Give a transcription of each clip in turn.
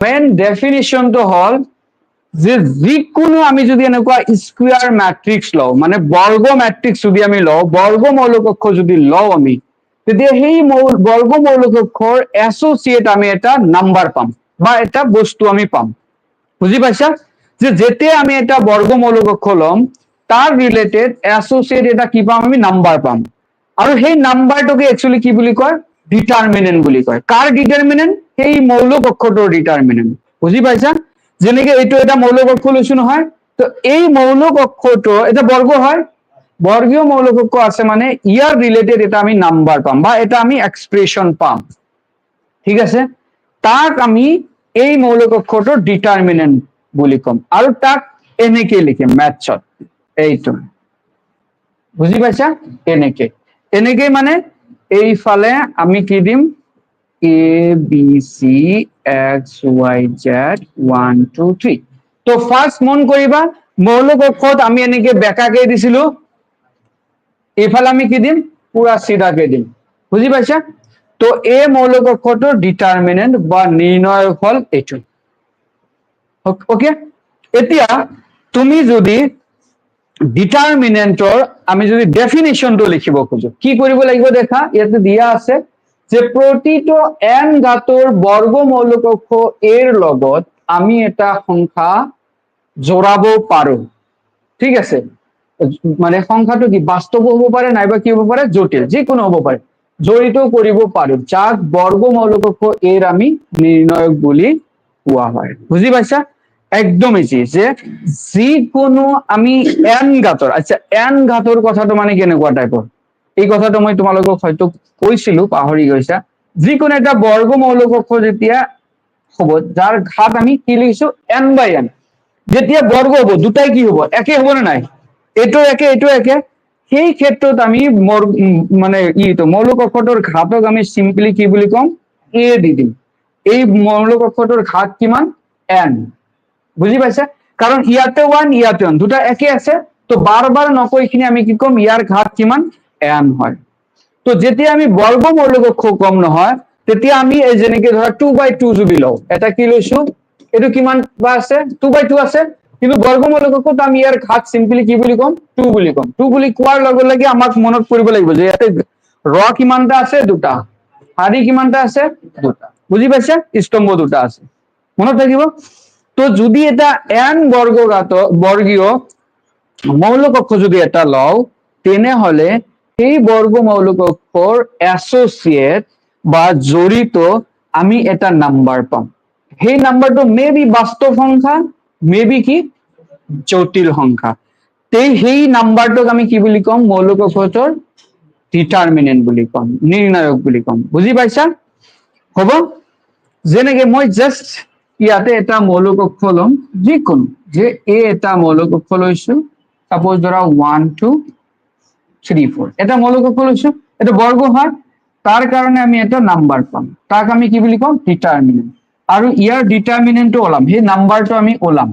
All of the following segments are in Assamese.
মেইন ডেফিনিশনটো হল যে যিকোনো আমি যদি এনেকুৱা স্কোয়ার ম্যাট্রিক্স লওঁ মানে বর্গ ম্যাট্রিক্স যদি আমি লওঁ বর্গ মৌলিক অক্ষর যদি লওঁ আমি তেতিয়া সেই বর্গ মৌলিক অক্ষর এসোসিয়েট আমি এটা নাম্বার পাম বা এটা বস্তু আমি পাম বুঝি পাইছা যে যেতিয়া আমি এটা বর্গ মৌলিক অক্ষর লম তার রিলেটেড এসোসিয়েট এটা কি পাম আমি নাম্বার পাম আৰু সেই নাম্বাৰটোকে একচুয়ালি কি বুলি কয় ডিটাৰমিনেন্ট বুলি কয় কাৰ ডিটাৰমিনেন্ট সেই মৌলিক অক্ষৰটোৰ ডিটাৰমিনেন্ট বুজি পাইছা যেনেকে এইটো এটা মৌলিক অক্ষৰ লৈছো নহয় তো এই মৌলিক অক্ষৰটো এটা বৰ্গ হয় বৰ্গীয় মৌলিক অক্ষৰ আছে মানে ইয়াৰ ৰিলেটেড এটা আমি নাম্বাৰ পাম বা এটা আমি এক্সপ্ৰেশন পাম ঠিক আছে তাক আমি এই মৌলিক অক্ষৰটোৰ ডিটাৰমিনেন্ট বুলি কম আৰু তাক এনেকে লিখিম ম্যাথছত এইটো বুঝি পাইছা এনেকে এনেকে মানে এইফালে আমি কি দিম A B C x Y Z 1 2 3 তো ফার্স্ট মন কৰিবা মৌলিক অক্ষৰত আমি এনেকে বেকাকে দিছিলো এইফালে আমি কি দিম পুৰা সিধাকে দিম বুঝি পাইছা তো এই মৌলিক অক্ষৰটোৰ ডিটাৰমিনেন্ট বা নিৰ্ণায়ক হল এইটো ওকে এতিয়া তুমি যদি ডিটাৰমিনেন্টৰ আমি যদি ডেফিনিশনটো লিখিব খোজো কি কৰিব লাগিব দেখা ইয়াতে দিয়া আছে যে প্ৰতিটো n ঘাতৰ বৰ্গ মৌলিক অক্ষৰ এৰ লগত আমি এটা সংখ্যা জোড়াব পাৰো ঠিক আছে মানে সংখ্যাটো কি বাস্তৱ হ'ব পাৰে নাইবা কি হ'ব পাৰে জটিল যিকোনো হ'ব পাৰে জড়িত কৰিব পাৰো যাক বৰ্গ মৌলিক অক্ষৰ এৰ আমি নিৰ্ণায়ক বুলি কোৱা হয় বুঝি পাইছা একদম ইজি যে যিকোনো আমি n ঘাতৰ আচ্ছা n ঘাতৰ কথাটো মানে কেনেকুৱা টাইপৰ এই কথাটো মই তোমালোকক হয়তো কৈছিলো পাহৰি গৈছা যিকোনো এটা বৰ্গ মৌলিক অক্ষৰ যেতিয়া হ'ব যাৰ ঘাত আমি কি লিখিছো n বাই n যেতিয়া বর্গ হ'ব দুটাই কি হ'ব একে হ'ব না নাই এটো একে সেই ক্ষেত্ৰত আমি মানে ইটো মৌলিক অক্ষৰটোৰ ঘাতক আমি সিম্পলি কি বুলি কম এ দি দিম এই মৌলিক অক্ষৰটোৰ ঘাত কিমান n বুঝি পাইছা কারণ ইয়াতে 1 ইয়াতে 1 দুটা একে আছে তো বারবার নকইখিনি আমি কি কম ইয়াৰ ঘাত কিমান n হয় তো যেতিয়া আমি বৰ্গ মৌলিক অক্ষৰ কম নহয় তেতিয়া আমি এই যেনেকে ধৰা 2/2 যদি লও এটা কি লৈছো এটো কিমান বা আছে 2/2 আছে কিন্তু বর্গ মৌলিক অক্ষর আমি ইয়াৰ ঘাত সিম্পলি কি বুলি কম 2 বুলি কম 2 বুলি কোৱাৰ লগে লগে আমাক মনত কৰিব লাগিব যে ইয়াতে ৰ কিমানটা আছে দুটা হাৰি কিমানটা আছে দুটা বুঝি পাইছা স্তম্ভ দুটা আছে মনত থাকিব তো যদি এটা n বর্গীয় মৌলিক অক্ষর যদি এটা লও তেনেহলে এই বর্গ মৌলিক অক্ষর অ্যাসোসিয়েট বা জড়িত আমি এটা নাম্বার পাম সেই নাম্বারটো মেবি বাস্তব সংখ্যা মেবি কি জটিল সংখ্যা সেই নাম্বারটোক আমি কি বুলি কম মৌলিক অক্ষৰটোৰ ডিটারমিনেন্ট বুলি কম নির্ণায়ক বুলি কম বুঝি পাইছা হব যেনেকে মই জাস্ট ইয়াতে এটা মৌলিক অক্ষর লম যিকোনো যে এ এটা মৌলিক অক্ষর লৈছো সাপোজ ধৰা 1 2 3 4 এটা মৌলিক অক্ষর লৈছো এটা বর্গ হয় তার কারণে আমি এটা নাম্বার পাম তাক আমি কি বুলি কম ডিটারমিনেন্ট আৰু ইয়াৰ ডিটাৰমিনেন্টটো ওলাম সেই নাম্বাৰটো আমি ওলাম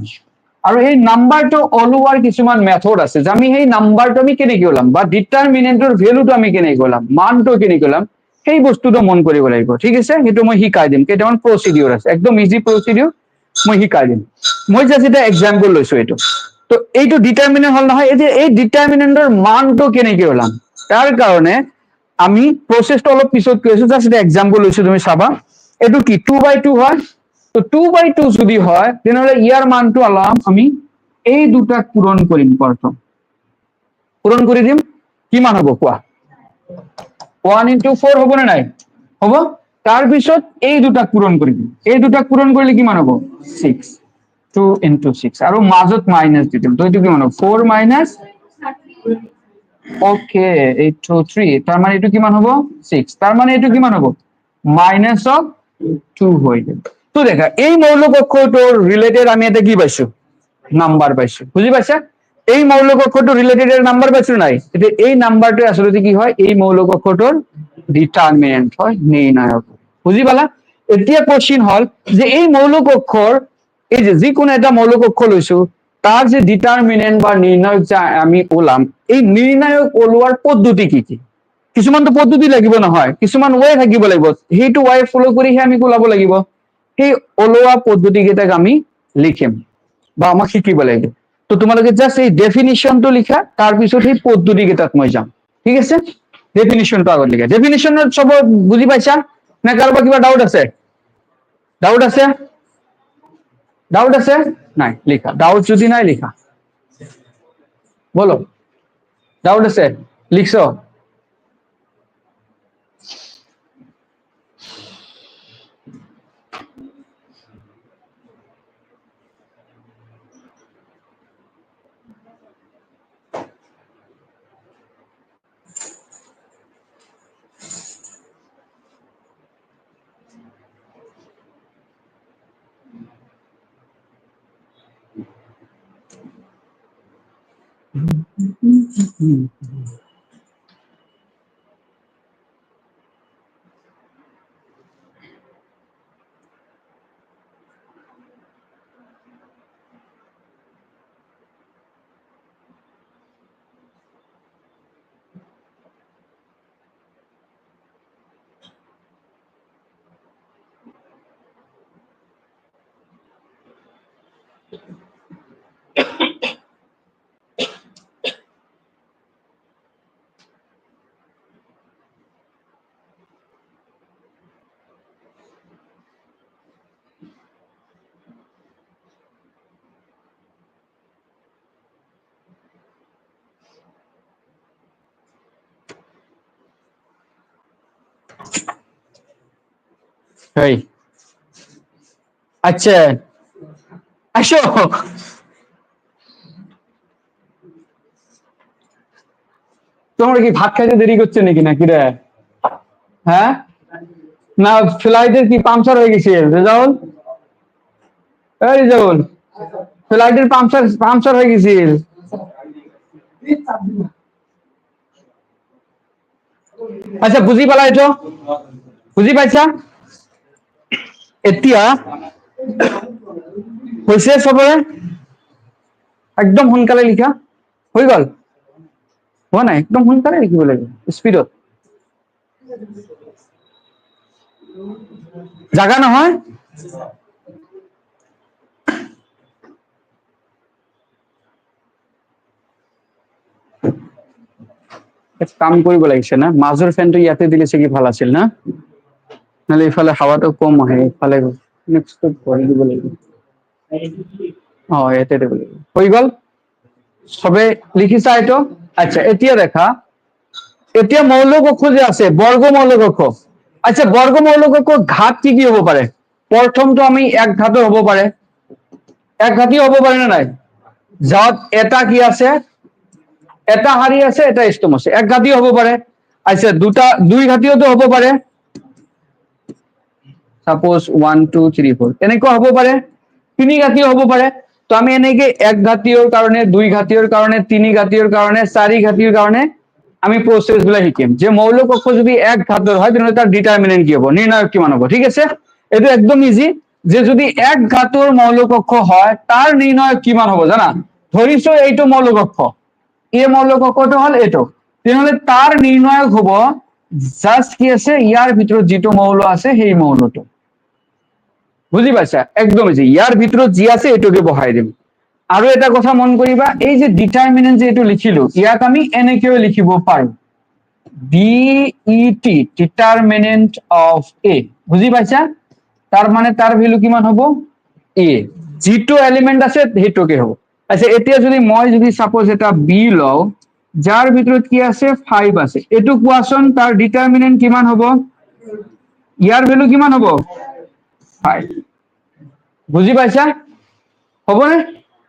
আৰু এই নাম্বাৰটো ওলোৱাৰ কিছুমান মেথড আছে যে আমি সেই নাম্বাৰটো আমি কেনেকৈ ওলাম বা ডিটাৰমিনেন্টৰ ভ্যালুটো আমি কেনেকৈ ওলাম মানটো কেনেকৈ ওলাম সেই বস্তুটো মন কৰিব লাগিব ঠিক আছে সেইটো মই শিকাই দিম কেইটামান প্ৰচিডিউৰ আছে একদম ইজি প্ৰচিডিউৰ মই শিকাই দিম মই জাস্ট এটা এক্সাম্পল লৈছো এইটো তো এইটো ডিটারমিনেন্ট হল নহয় এই ডিটাৰমিনেন্টৰ মানটো কেনেকৈ ওলাম তাৰ কাৰণে আমি প্রসেসটা অলপ পিছত কৈছো জাস্ট এটা এক্সাম্পল লৈছো তুমি চাবা এটো কি 2/2 হয় তো 2/2 যদি হয় তেনেহলে ইয়াৰ মানটো আলাম আমি এই দুটা পূৰণ কৰিম প্ৰথম পূৰণ কৰি দিম কিমান হ'ব কোৱা 1 into 4 হ'ব না নাই হ'ব তাৰ পিছত এই দুটা পূৰণ কৰি দিম এই দুটা পূৰণ কৰিলে কিমান হ'ব 6 2 into 6 আৰু মাজত মাইনাস দি দিম তো এইটো কিমান হ'ব 4 minus ওকে 8 2 3 তার মানে এটু কিমান হবো 6 তার মানে এটু কিমান হবো মাইনাস অফ 2 হয়ে যাবে তো দেখা এই মৌলিক অক্ষরটোর রিলেটেড আমি এটা কি পাইছো নাম্বার পাইছো বুঝি পাইছা এই মৌলিক অক্ষরটোর রিলেটেড এর নাম্বার পাইছো নাই এটা এই নাম্বারটা আসলে কি হয় এই মৌলিক অক্ষরটোর ডিটারমিনেন্ট হয় নির্ণায়ক বুঝি পালা এতিয়া কোশ্চেন হল যে এই মৌলিক অক্ষর এই যে যিকোনো এটা মৌলিক অক্ষর লৈছো তার যে ডিটারমিনেন্ট বা নির্ণায়ক যা আমি ওলাম এই নির্ণায়ক ওলোৱাৰ পদ্ধতি কি কি কিছুমান তো পদ্ধতি লাগিব নহয় কিছুমান ওয়ে থাকিব লাগিব সেইটো ওয়ে ফলো কৰিহে আমি ওলাব লাগিব সেই ওলোৱা পদ্ধতি কেইটাক আমি লিখিম বা আমাক শিকিব লাগিব। তো তোমালোকে জাস্ট এই ডেফিনিশ্যনটো লিখা, তাৰপিছত সেই পদ্ধতি কেইটাত মই যাম। ঠিক আছে, ডেফিনিশ্যনটো আগত লিখা। ডেফিনিশ্যনত চব বুজি পাইছা নে? কাৰোবাৰ কিবা ডাউট আছে? ডাউট আছে? ডাউট আছে? নাই, লিখা। ডাউট যদি নাই লিখা, বলো। ডাউট আছে? লিখছো? এই আচ্ছা, আসো। তোমরা কি ভাত খাইতে দেরি করছে নাকি নাকি রে? হ্যাঁ, না ফ্লাইটের কি পাংচার হয়ে গেছে রেজাউল? এই রেজাউল, ফ্লাইটের পাংচার পাংচার হয়ে গেছে। আচ্ছা বুজি পালা এইটো? বুজি পাইছা? এতিয়া হৈছে চবৰে? একদম সোনকালে লিখা। হৈ গল? হোৱা নাই? একদম সোনকালে লিখিব লাগিব, স্পীডত। জাগা নহয়? এক কাম কৰিব লাগিছে না, মাজৰ ফেনটো ইয়াতে দিলে চাগে ভাল আছিল না, নহলে ইফালে হাৱাটো কম আহে, ইফালে নেক্সটটো ভৰাই দিব লাগিব। ইয়াতে দিব লাগিব। হৈ গল? সবে লিখিছা এইটো? আচ্ছা, এতিয়া দেখা, এতিয়া মৌলিক অক্ষৰ যে আছে, বৰ্গ মৌলিক অক্ষৰ। আচ্ছা, বৰ্গ মৌলিক অক্ষৰ ঘাত কি কি হ'ব পাৰে? প্ৰথমটো আমি এক ঘাতৰ হ'ব পাৰে। এক ঘাতীয় হ'ব পাৰে নে নাই? যত এটা কি আছে, এটা হাৰি আছে, এটা স্তম্ভ আছে, এক ঘাতীয় হ'ব পাৰে। আচ্ছা, দুই ঘাতীয়তো হ'ব পাৰে। সাপোজ 1 2 3 4 এনেকুৱা হ'ব পাৰে। তিনি ঘাতীয় হ'ব পাৰে। তো আমি এনেকে এক ঘাতীয়ৰ কাৰণে, দুই ঘাতীয়ৰ কাৰণে, তিনি ঘাতীয়ৰ কাৰণে, চাৰি ঘাতীয়ৰ কাৰণে আমি প্ৰচেছ বিলাক শিকিম। যে মৌলিক অক্ষৰ যদি এক ঘাতৰ হয় তেনেহলে তাৰ ডিটাৰমিনেন্ট কি হ'ব, নিৰ্ণায়ক কিমান হ'ব। ঠিক আছে, এইটো একদম ইজি। যে যদি এক ঘাতৰ মৌলিক অক্ষৰ হয় তাৰ নিৰ্ণায়ক কিমান হ'ব জানা? ধৰিছো এইটো মৌলিক অক্ষৰ, এই মৌলিক অক্ষৰটো হল এইটো, তেনেহলে তাৰ নিৰ্ণায়ক হ'ব জাস্ট কি আছে, ইয়াৰ ভিতৰত যিটো মৌল আছে সেই মৌলটো। বুজি পাইছা? একদম ইজি। ইয়াৰ ভিতৰত যি আছে এইটোকে বহাই দিম। আৰু এটা কথা মন কৰিবা, এই যে ডিটাৰমিনেন্ট যে এইটো লিখিলো, ইয়াক আমি এনেকেও লিখিব পাৰো, ডিইটি, ডিটাৰমিনেন্ট অফ এ। বুজি পাইছা? তাৰ মানে তাৰ ভ্যালু কিমান হ'ব? এ। যিটো এলিমেন্ট আছে সেইটোকে হ'ব। আচ্ছা, এতিয়া যদি মই যদি সাপোজ এটা বি লওঁ, যাৰ ভিতৰত কি আছে 5 আছে, এইটো কোৱাচোন তাৰ ডিটাৰমিনেন্ট কিমান হ'ব? ইয়াৰ ভ্যালু কিমান হ'ব? 5। বুজি পাইছা? হ'বনে?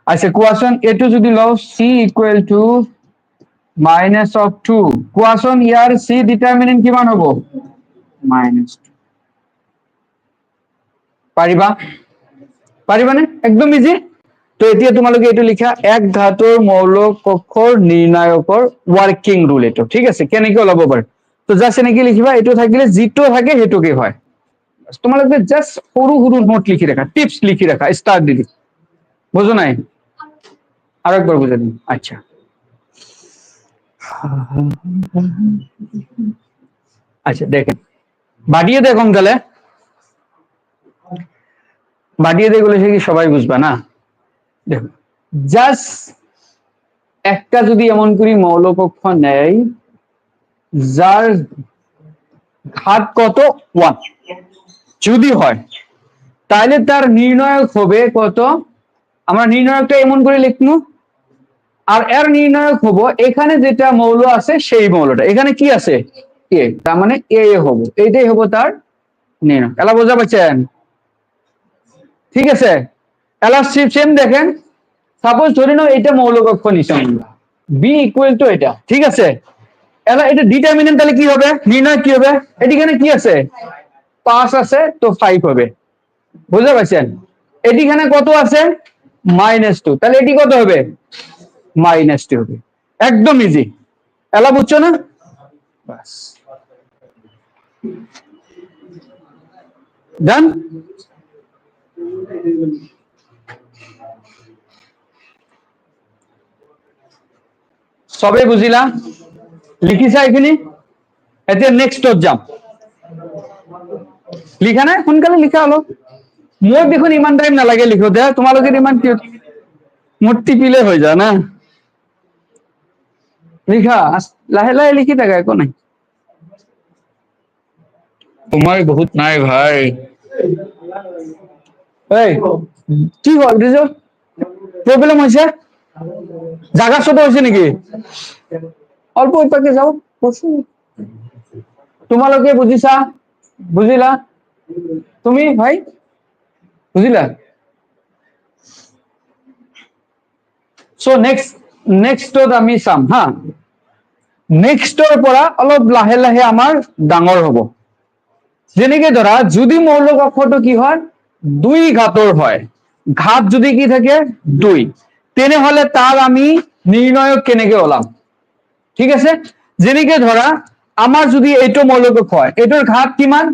আচ্ছা কোৱাচোন, এইটো যদি লওঁ চি ইকুৱেল টু -2, কোৱাচোন ইয়াৰ চি ডিটাৰমিনেন্ট কিমান হ'ব? -2। পাৰিবা? পাৰিবানে? একদম ইজি। তো এতিয়া তোমালোকে এইটো লিখা, এক ধাতুৰ মৌলিক অক্ষৰ নিৰ্ণায়কৰ ৱৰ্কিং ৰুল এইটো। ঠিক আছে, কেনেকে ওলাব পাৰে। তো জাস্ট এনেকে লিখিবা, এইটো থাকিলে যিটো থাকে সেইটোকে হয়। তোমালোকে জাস্ট সৰু সৰু নোট লিখি রাখা, টিপস লিখি রাখা, স্টার দিদি। বুঝো নাই? আর একবার বুঝে দিন। আচ্ছা, আচ্ছা দেখেন, বাড়িয়ে দেখুন তাহলে। বাড়িয়ে দিয়ে বলেছে কি সবাই বুঝবা না, দেখো জাস্ট একটা যদি এমন করি মৌলকক্ষ নেয় যার ঘাত কত 1 যদি হয়, তাহলে তার নির্ণায়ক হবে কত, আমরা নির্ণায়কটা এমন করে লিখবো, আর এর নির্ণায়ক হবো এখানে যেটা মৌল আছে সেই মৌলটা, এখানে কি আছে এ, তার মানে এ হবো, এইটাই হবো তার নির্ণয়। এলা বোঝা পাচ্ছেন? ঠিক আছে, এলা সেম দেখেন, সাপোজ ধরে নাও এটা মৌলকক্ষ নিশান বি ইকুয়াল টু এটা, ঠিক আছে, এলা এটা ডিটারমিনেন্ট, তাহলে কি হবে নির্ণয় কি হবে, এখানে কি আছে 5 আছে তো 5 হবে, বুঝতে পারছেন? এখানে কত আছে -2, তাহলে এটি কত হবে -2 হবে, একদম ইজি। এলা বুঝছো না? বাস ডান। সবে বুঝিলা, লিখিছা এইখিনি, এতিয়া নেক্সটত যাম। লিখা নাই, সোনকালে লিখা অলপ, মোৰ দেখোন ইমান টাইম নালাগে লিখোতে, তোমালোকে ইমান মোৰ টিপিলে হৈ যা না, লিখা লাহে লাহে লিখি থাকা, একো নাই, সময় বহুত নাই ভাই। এই কি হল ৰিজল্ট, প্রবলেম হয়েছে, জায়গা ছোট হয়েছে নাকি, অল্প ওইপাকে যাও, তোমালোকে বুঝিছা, বুঝিলা তুমি ভাই, বুঝিলা? সো নেক্সটত আমি চাম হা, নেক্সটৰ পৰা অলপ লাহে লাহে আমাৰ ডাঙৰ হব, যেনেকে ধৰা যদি মৌলিক অক্ষৰটো কি হয় 2 ঘাতৰ হয়, ঘাত যদি কি থাকে 2, তেনেহলে তাৰ আমি নিৰ্ণয়ক কেনেকে ওলাম, ঠিক আছে, যেনেকে ধৰা আমাৰ যদি এইটো মৌলিক অক্ষ হয়, এইটোৰ ঘাত কিমান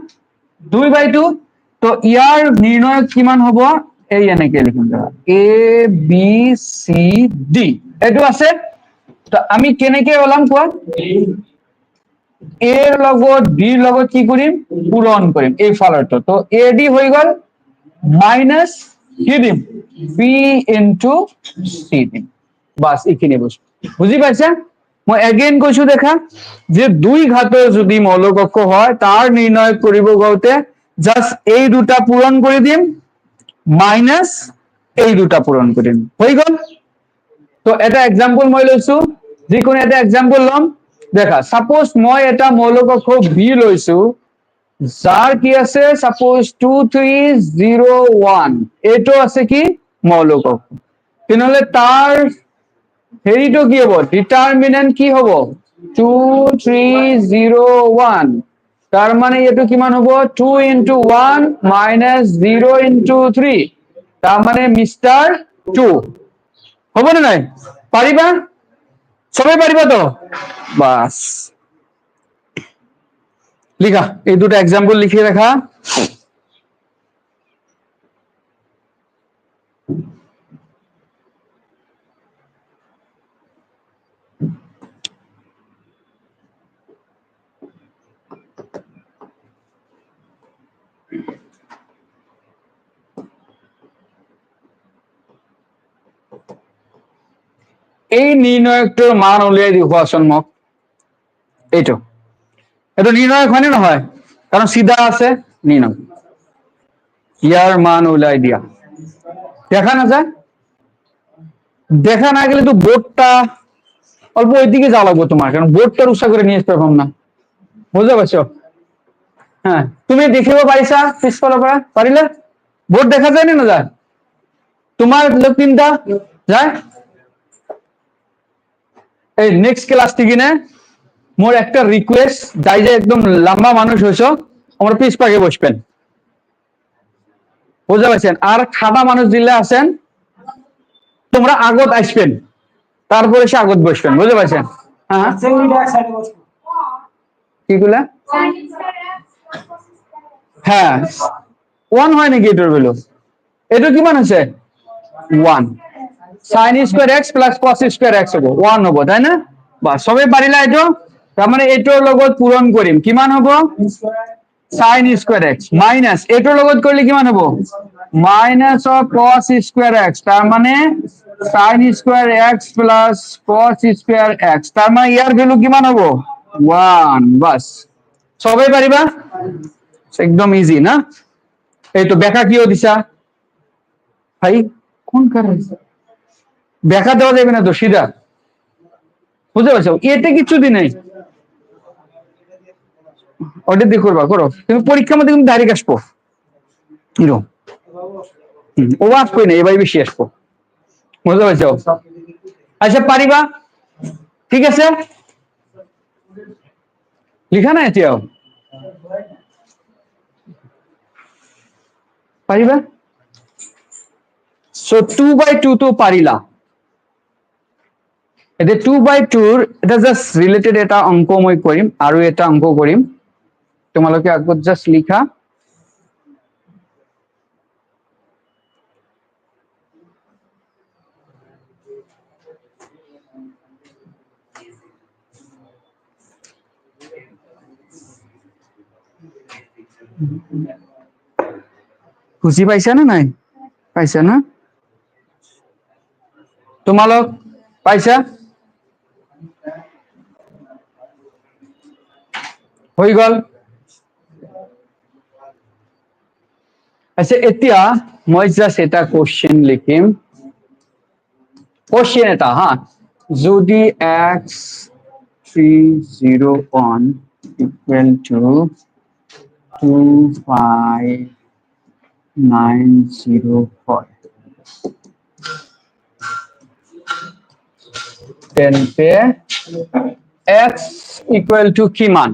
2/2, তো ইয়াৰ নিৰ্ণয়ক কিমান হ'ব, এই এনেকে লিখিম ধৰা এ বি সি ডি, এইটো আছে, তো আমি কেনেকে ওলাম কোৱা, এৰ লগত ডিৰ লগত কি কৰিম পূৰণ কৰিম এই ফালৰটো, তো এ ডি হৈ গল মাইনাস কি দিম বি ইনটু সি দিম, বাস এইখিনি বস্তু বুঝি পাইছা? মই এগেইন কৈছো দেখা, যে 2 ঘাতৰ যদি মৌলিক অক্ষ হয় তাৰ নিৰ্ণয় কৰিব গওতে জাস্ট এই দুটা পূরণ করে দিম মাইনাস এই দুটা পূরণ করে দিম, হৈ গল। তো এটা এক্সাম্পল মই লৈছো, যিকোনো এটা এক্সাম্পল লম, দেখা সাপোজ মই এটা মৌলিক অক্ষ বি লৈছো, যার কি আছে সাপোজ 2301, এইটো আছে কি মৌলিক অক্ষ, তেনেহলে তার হেৰিটো কি হব, ডিটারমিনেন্ট কি হব 2301, তার মানে এইটো কিমান হব 2 into 1 minus 0 into 3, তার মানে মিস্টার 2, হব না নাই, পাৰিবা সবাই পাৰিবা তো, বাস লিখা এই দুটো এক্সাম্পল লিখিয়ে ৰাখা, এই নিৰ্ণায়কটোৰ মান উলিয়াই দেখুৱাচোন মোক, এইটো এইটো নির্ণায়ক হয় নে নহয়, কারণ সিধা আছে নির্ণায়ক, ইয়ার মান উলাই দিয়া, দেখা না যায়, দেখা না গেলে তো বোর্ডটা অল্প ওইদিকে যাওয়া লাগবে তোমার, কারণ বোর্ডটা উৎসাহ করে নিয়ে আসতে পারবো না, বুঝতে পারছো? হ্যাঁ তুমি দেখিব পারিছা পিছফালৰ পৰা পাৰিলে, বোর্ড দেখা যায় না যায়, তোমার তিনটা যায়, এই নেক্সট ক্লাস থেকে না মোর একটা রিকোয়েস্ট, যাই যে একদম লম্বা মানুষ হয়েছো আমার পিছ পাকে বসবেন, বুঝতে পারছেন? আর খাদা মানুষ দিলে আছেন তোমরা আগত আসবেন, তারপরে সে আগত বসবেন, বুঝতে পারছেন? হ্যাঁ কি গুলা, হ্যাঁ 1 হয় নাকি এটার ভ্যালু, এটা কিমান আছে 1, sin square x plus cos square x হবো 1 হবো, তাই না? বাস সবে পারিলা এইটো, তার মানে এইটোর লগত পূরণ করিম কিমান হবো sin স্কয়ার x মাইনাস এইটোর লগত করলে কিমান হবো minus of cos square x, তার মানে sine square x plus cos square x, তার মানে ইয়ার ভ্যালু কিমান হবো 1। বাস, সবাই পারিবা? একদম ইজি না? এই তো ব্যাখ্যা কিও দিছা ভাই, কোন কারণ ব্যাখ্যা দেওয়া যাবে না তো, সিধা বুঝতে পারছো? এতে কিছু দিন নেই, ওটা দিয়ে করবা করো, তুমি পরীক্ষার মধ্যে কিন্তু ডাইরেক্ট আসবো হিরো। ও আসবো না, এবার বেশি আসবো, বুঝতে পারছো? আচ্ছা পারিবা? ঠিক আছে, লিখা না এতিয়াও পারিবা? সো 2/2 তো পারিলা, এটা 2/2 এটা জাস্ট রিলেটেড এটা অঙ্ক মই কৰিম আৰু এটা অঙ্ক কৰিম, তোমালোকে আগত জাস্ট লিখা। বুজি পাইছা না নাই? পাইছা না? তোমালোক পাইছা? হৈ গল? আচ্ছা এতিয়া মই জাস্ট এটা কোশ্চেন লিখিম, কোশ্চেন এটা হা, যদি x301 equal to 25904 তেন্তে x equal to কিমান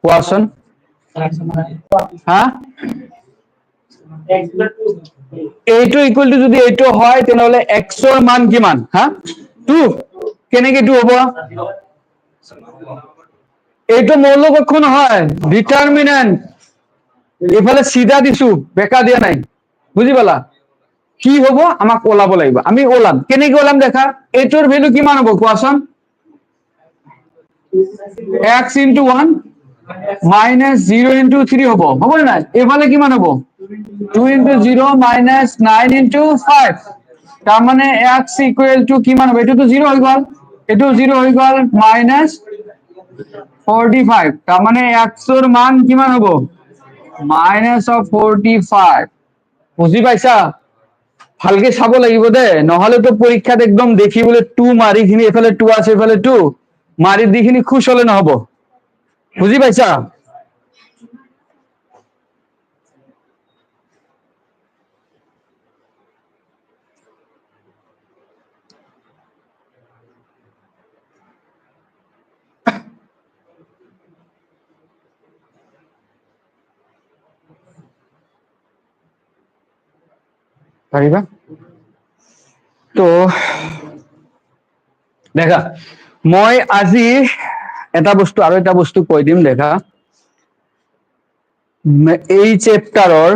কোৱাচোন? হা, এইটো ইকুয়াল টু যদি এইটো হয় তেনেহলে x এর মান কিমান? হ্যাঁ 2, কেনেকে 2 হব? এইটো মৌলিক অক্ষ নহয়, ডিটারমিনেন্ট, এফালে সিধা দিছো, বেকা দিয়া নাই, বুঝি পালা? কি হব আমাক ওলাব লাগিব, আমি ওলাম, কেনেকে ওলাম দেখা। এইটোৰ ভ্যালু কিমান হব কোৱাচোন? x into 1 minus 0 into 3 হব, হব না? এফালে কিমান হব? 2 into 0 minus 9 into 5, তার মানে x equal to কিমান হবে? এটা তো 0 হয়ে গেল, এটাও 0 হয়ে গেল, minus 45, তার মানে x এর মান কিমান হব? minus of 45। বুঝি পাইছা? ভালকে চাব লাগিব দে, নহলে তো পরীক্ষাত একদম দেখি বলে 2 মারি খিনি এফালে 2 আছে এফালে 2 মারি দি খিনি খুশ হলে নহব, বুঝি পাইছা? পাৰিবা? তো দেখা, মই আজি এটা বস্তু আৰু এটা বস্তু কৈ দিম দেখা, এই চেপ্টাৰৰ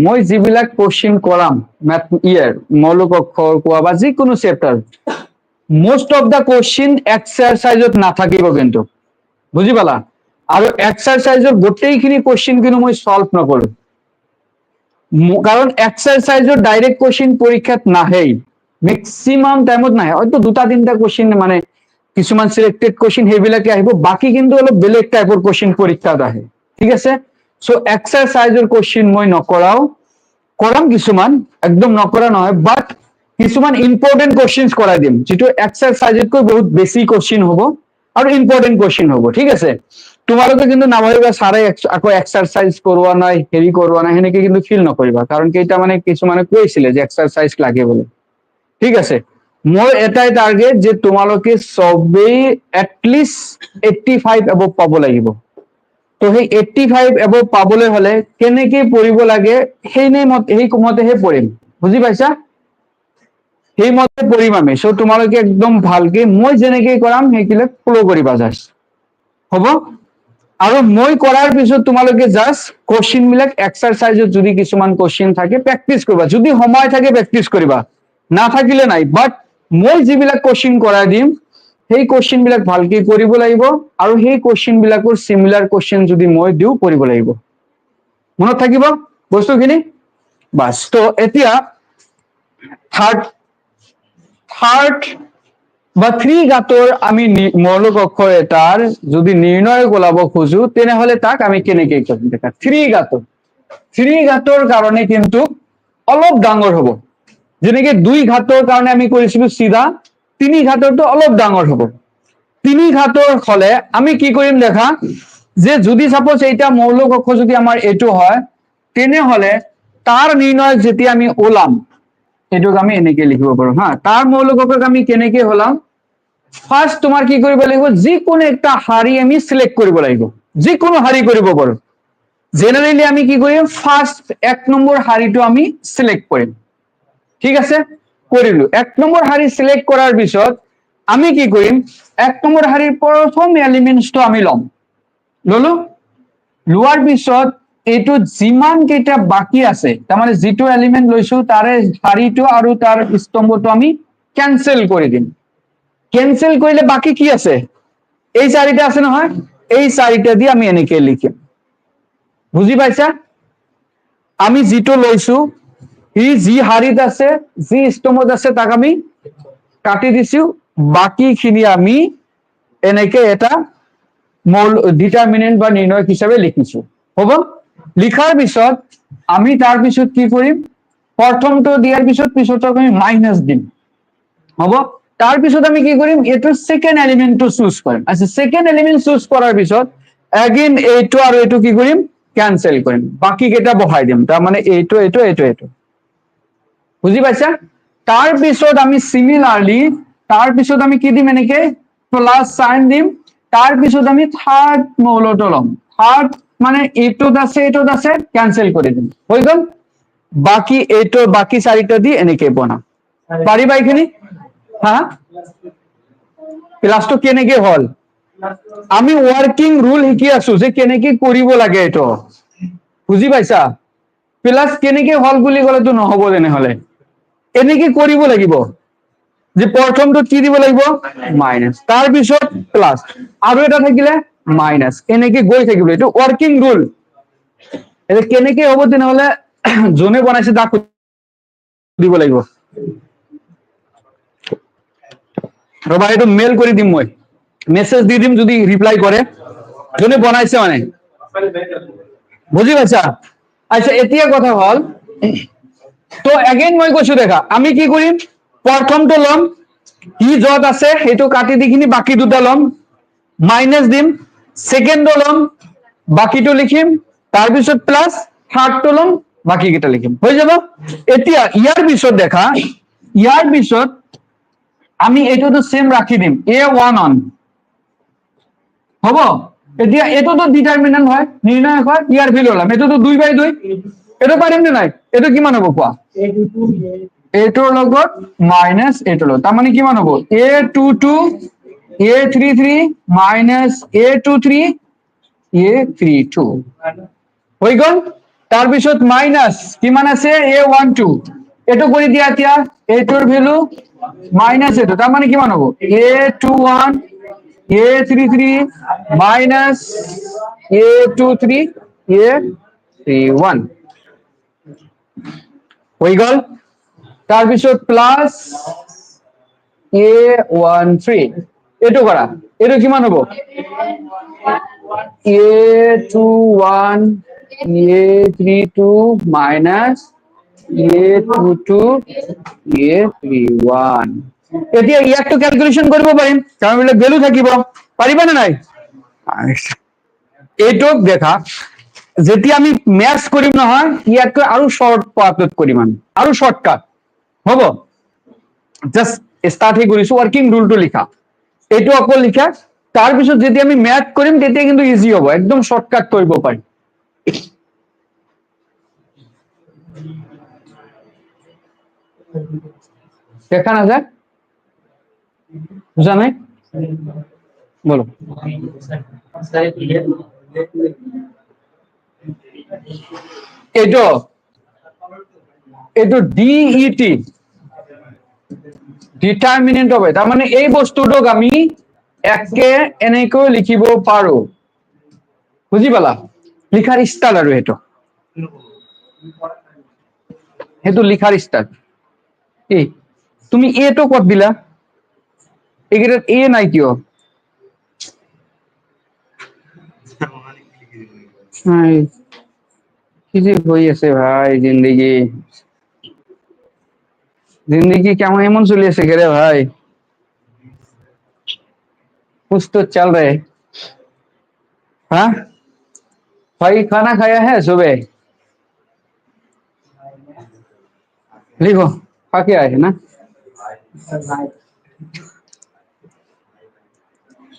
মই যিবিলাক কোশ্চিন কৰাম ম্যাথ ইয়াৰ মৌলিক অক্ষৰ কোৱা বা যিকোনো chapter, most of the question এক্সাৰসাইজত নাথাকিব কিন্তু, বুজি পালা? আৰু এক্সাৰসাইজৰ গোটেইখিনি কোশ্চিন কিন্তু মই সলভ নকৰো, কাৰণ এক্সাৰসাইজৰ ডাইরেক্ট কোশ্চিন পরীক্ষাত নাহেই, ম্যাক্সিমাম টাইমত নাহে, হয়তো 2-3টা কোশ্চিন মানে কিছুমান সিলেক্টেড কোশ্চিন সেইবিলাকে আহিব, বাকি কিন্তু অলপ বেলেগ টাইপৰ কোশ্চিন পৰীক্ষাত আহে, ঠিক আছে? সো এক্সাৰসাইজৰ কোশ্চিন মই নকৰাও, কৰাম কিছুমান, একদম নকৰা নহয়, বাট কিছুমান ইম্পৰ্টেন্ট কোশ্চিন কৰাই দিম, যেটো এক্সাৰসাইজতকৈ বহুত বেছি কোশ্চিন হ'ব আৰু ইম্পৰ্টেন্ট কোশ্চিন হ'ব, ঠিক আছে? তোমালোকে কিন্তু নাভাবিবা ছাৰে আকৌ এক্সাৰসাইজ কৰোৱা নাই, হেৰি কৰোৱা নাই, সেনেকে কিন্তু ফিল নকৰিবা, কাৰণ কেইটা মানে কিছুমানে কৈছিলে যে এক্সাৰসাইজ লাগে বলে, ঠিক আছে? মোৰ এটাই টার্গেট যে তোমালোকে সবেই এটলিস্ট 85 এবভ পাব লাগিব। তো সেই 85 এবভ পাবলৈ হলে কেনেকে পঢ়িব লাগে সেই মতেহে পঢ়িম, বুজি পাইছা? সেই মতে পঢ়িম আমি। সো তোমালোকে একদম ভালকে মই যেনেকে কৰাম সেইবিলাক ফলো কৰিবা জাস্ট, হ'ব? আৰু মই কৰাৰ পিছত তোমালোকে জাস্ট কোশ্চিন বিলাক এক্সাৰসাইজত যদি কিছুমান কোশ্চিন থাকে প্ৰেক্টিস কৰিবা, যদি সময় থাকে প্ৰেক্টিস কৰিবা, নাথাকিলে নাই, বাট মই যিবিলাক কোশ্চিন কৰাই দিম সেই কোশ্চিন বিলাক ভালকে কৰিব লাগিব, আৰু সেই কোশ্চিন বিলাকৰ সিমিলাৰ কোশ্চিন যদি মই দিও কৰিব লাগিব, মনত থাকিব বস্তুখিনি বাস। তো এতিয়া থাৰ্ড বা 3 ঘাতৰ আমি মৌলিক অক্ষৰ এটাৰ যদি নিৰ্ণয় ওলাব খোজো তেনেহলে তাক আমি কেনেকে কৰিম দেখা। 3 ঘাতৰ কাৰণে কিন্তু অলপ ডাঙৰ হ'ব, যেনেকে 2 ঘাতৰ কাৰণে আমি কৰিছিলো চিধা, 3 ঘাতৰটো অলপ ডাঙৰ হ'ব। 3 ঘাতৰ হলে আমি কি কৰিম দেখা, যে যদি সাপোজ এইটা মৌলিক অক্ষৰ যদি আমাৰ এইটো হয় তেনেহলে তাৰ নিৰ্ণয় যেতিয়া আমি ওলাম এটোক আমি এনেকে লিখিব পাৰো হা। তাৰ মৌলিক অক্ষৰ আমি কেনেকে ওলাম, ফাৰ্স্ট তোমাৰ কি কৰিব লাগিব, যিকোনো একটা হাৰি আমি সিলেক্ট কৰিব লাগিব, যিকোনো হাৰি কৰিব পাৰো। জেনাৰেলি আমি কি কৰিম, ফাৰ্স্ট 1 নম্বৰ হাৰিটো আমি সিলেক্ট কৰিম, ঠিক আছে কৰিলো। 1 নম্বৰ হাৰি সিলেক্ট কৰাৰ পিছত আমি কি কৰিম, 1 নম্বৰ হাৰিৰ প্ৰথম এলিমেন্টসটো আমি লম, ললো। লোৱাৰ পিছত এইটো যিমান কেইটা বাকি আছে তাৰমানে যিটো এলিমেন্ট লৈছো তাৰে হাৰিটো আৰু তাৰ স্তম্ভটো আমি ক্যান্সেল কৰি দিম। ক্যান্সেল কৰিলে বাকি কি আছে, এই 4টা আছে নহয়, এই 4টা দি আমি এনেকে লিখিম। বুজি পাইছা, আমি যিটো লৈছো ই যি হাৰিত আছে যি স্তম্ভত আছে তাক আমি কাটি দিছো, বাকি খিনি আমি এনেকে এটা মূল ডিটারমিনেন্ট বা নির্ণয়ক হিসাবে লিখিছো। হব, লিখার পিছত আমি তার পিছত কি কৰিম, প্ৰথমটো দিয়াৰ পিছত আমি মাইনাস দিম। হব, তাৰ পিছত আমি কি কৰিম, এটোৰ সেকেন্ড এলিমেন্টটো চুজ কৰিম। আচ্ছা, সেকেন্ড এলিমেন্ট চুজ কৰাৰ পিছত এগেইন এইটো আৰু এইটো কি কৰিম, ক্যান্সেল কৰিম, বাকি কেইটা বহাই দিম। তাৰ মানে এইটো এইটো এইটো এইটো, বুজি পাইছা। তাৰ পিছত আমি সিমিলাৰলি তাৰ পিছত আমি কি দিম, এনেকে প্লাস সাইন দিম। তার পিছত আমি থার্ড মৌলটো লম, থার্ড মানে এইটোত আছে ক্যান্সেল করে দিম, হয়ে গেল। বাকি এইটো বাকি 4টা দি এনেকে বনাম, পাৰিবা এইখিনি। হ্যাঁ, ক্লাসটো কেনেকে হল, আমি ওয়াৰ্কিং ৰুল শিকি আছো যে কেনেকে কৰিব লাগে এইটো, বুজি পাইছা। প্লাস কেনেকে হল বুলি কলেতো নহব, তেনেহলে এনেকে কৰিব লাগিব, যে প্ৰথমটো কি দিব লাগিব, মাইনাস, তাৰ পিছত প্লাস, আৰু এটা থাকিলে মাইনাস, এনেকে গৈ থাকিব। এইটো ওয়ার্কিং রুল। এটা কেনেকে হ'ব তেনেহলে যোনে বনাইছে তাক দিব লাগিব। ৰবা, এইটো মেইল কৰি দিম, মই মেছেজ দি দিম যদি ৰিপ্লাই কৰে যোনে বনাইছে মানে, বুজি পাইছা। আচ্ছা, এতিয়া কথা হল, তো এগেইন মই কৈছো দেখা, আমি কি কৰিম, প্ৰথমটো লম, ই যত আছে সেইটো কাটি দি কিনি বাকি দুটা লম, মাইনাস দিম, সেকেন্ডটো লম, বাকিটো লিখিম, তাৰপিছত প্লাস থাৰ্ডটো লম, বাকি কেইটা লিখিম, হৈ যাব। এতিয়া ইয়াৰ পিছত দেখা, ইয়াৰ পিছত আমি এইটোতো সেম রাখি দিম, A1 অন হব। এতিয়া এইটোতো ডিটারমিনেন্ট হয়, নির্ণায়ক হয়, ইয়ার ভ্যালু হলাম, এইটোতো 2/2, এটা পাৰিম নে নাই, এইটো কিমান হ'ব কোৱা, এইটোৰ লগত মাইনাস এইটোৰ লগত, তাৰমানে কিমান হ'ব, A22 A33 minus A23 A32 হৈ গল। তাৰপিছত মাইনাস কিমান আছে, A12, এইটো কৰি দিয়া। এতিয়া এইটোৰ ভ্যালু মাইনাস এইটো, তাৰ মানে কিমান হ'ব, A21 A33 minus A23 A31 হৈ গল। তাৰপিছত প্লাস A13, এইটো কৰা, এইটো কিমান হ'ব, A21 A32 minus A22 A31। এতিয়া ইয়াকটো ক্যালকুলেশন কৰিব পাৰিম, কাৰণ এইবিলাক ভ্যালু থাকিব, পাৰিবা নে নাই। এইটোক দেখা, যেতিয়া আমি ম্যাথ কৰিম নহয়, ইয়াতকৈ আৰু শৰ্ট পাথত কৰিম, আমি আৰু শৰ্টকাট হ'ব। জাস্ট স্টাৰ্ট হে কৰিছো, ওয়াৰ্কিং ৰুলটো লিখা, এইটো আকৌ লিখা, তাৰ পিছত যেতিয়া আমি ম্যাথ কৰিম তেতিয়া কিন্তু ইজি হ'ব, একদম শৰ্টকাট কৰিব পাৰিম। দেখা না যায়, বুঝা নাই, বলো। এইটো এইটো ডিইটি ডিটাৰমিনেন্ট হবে, তাৰ মানে এই বস্তুটোক আমি একে এনেকৈ লিখিব পাৰো, বুজি পালা, লিখাৰ স্টাইল আৰু এইটো। সেইটো লিখাৰ ষ্টাৰ্ট এ তুমি এটো কত দিলা এইকেইটাত এ নাই কিয় কি যে হয়ে আছে ভাই जिंदगी কেমন এমন চলে আছে রে ভাই कुछ तो चल रहे हाँ भाई खाना खाया है सुबह लिखो खा के आए है ना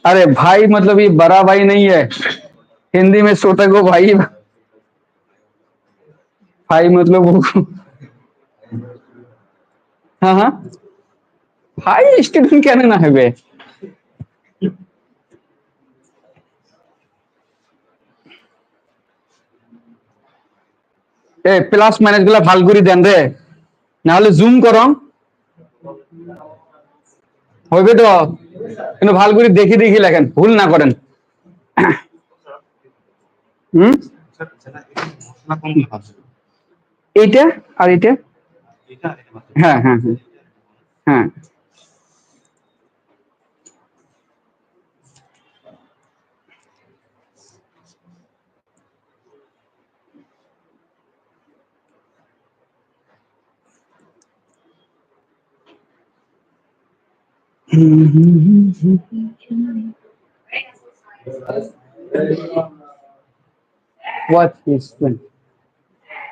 अरे भाई मतलब ये बड़ा भाई नहीं है हिंदी में छोटा को भाई भाई मतलब वो हाँ हाँ भाई स्टूडेंट क्या ना है बे ए প্লাস মাইনাস গুলা ভাল করে দেন রে না হলে জুম করো হবে তো কিন্তু ভাল করে দেখি দেখি লেখেন ভুল না করেন হুম এইটা আর এইটা হ্যাঁ হ্যাঁ হ্যাঁ হ্যাঁ What is when?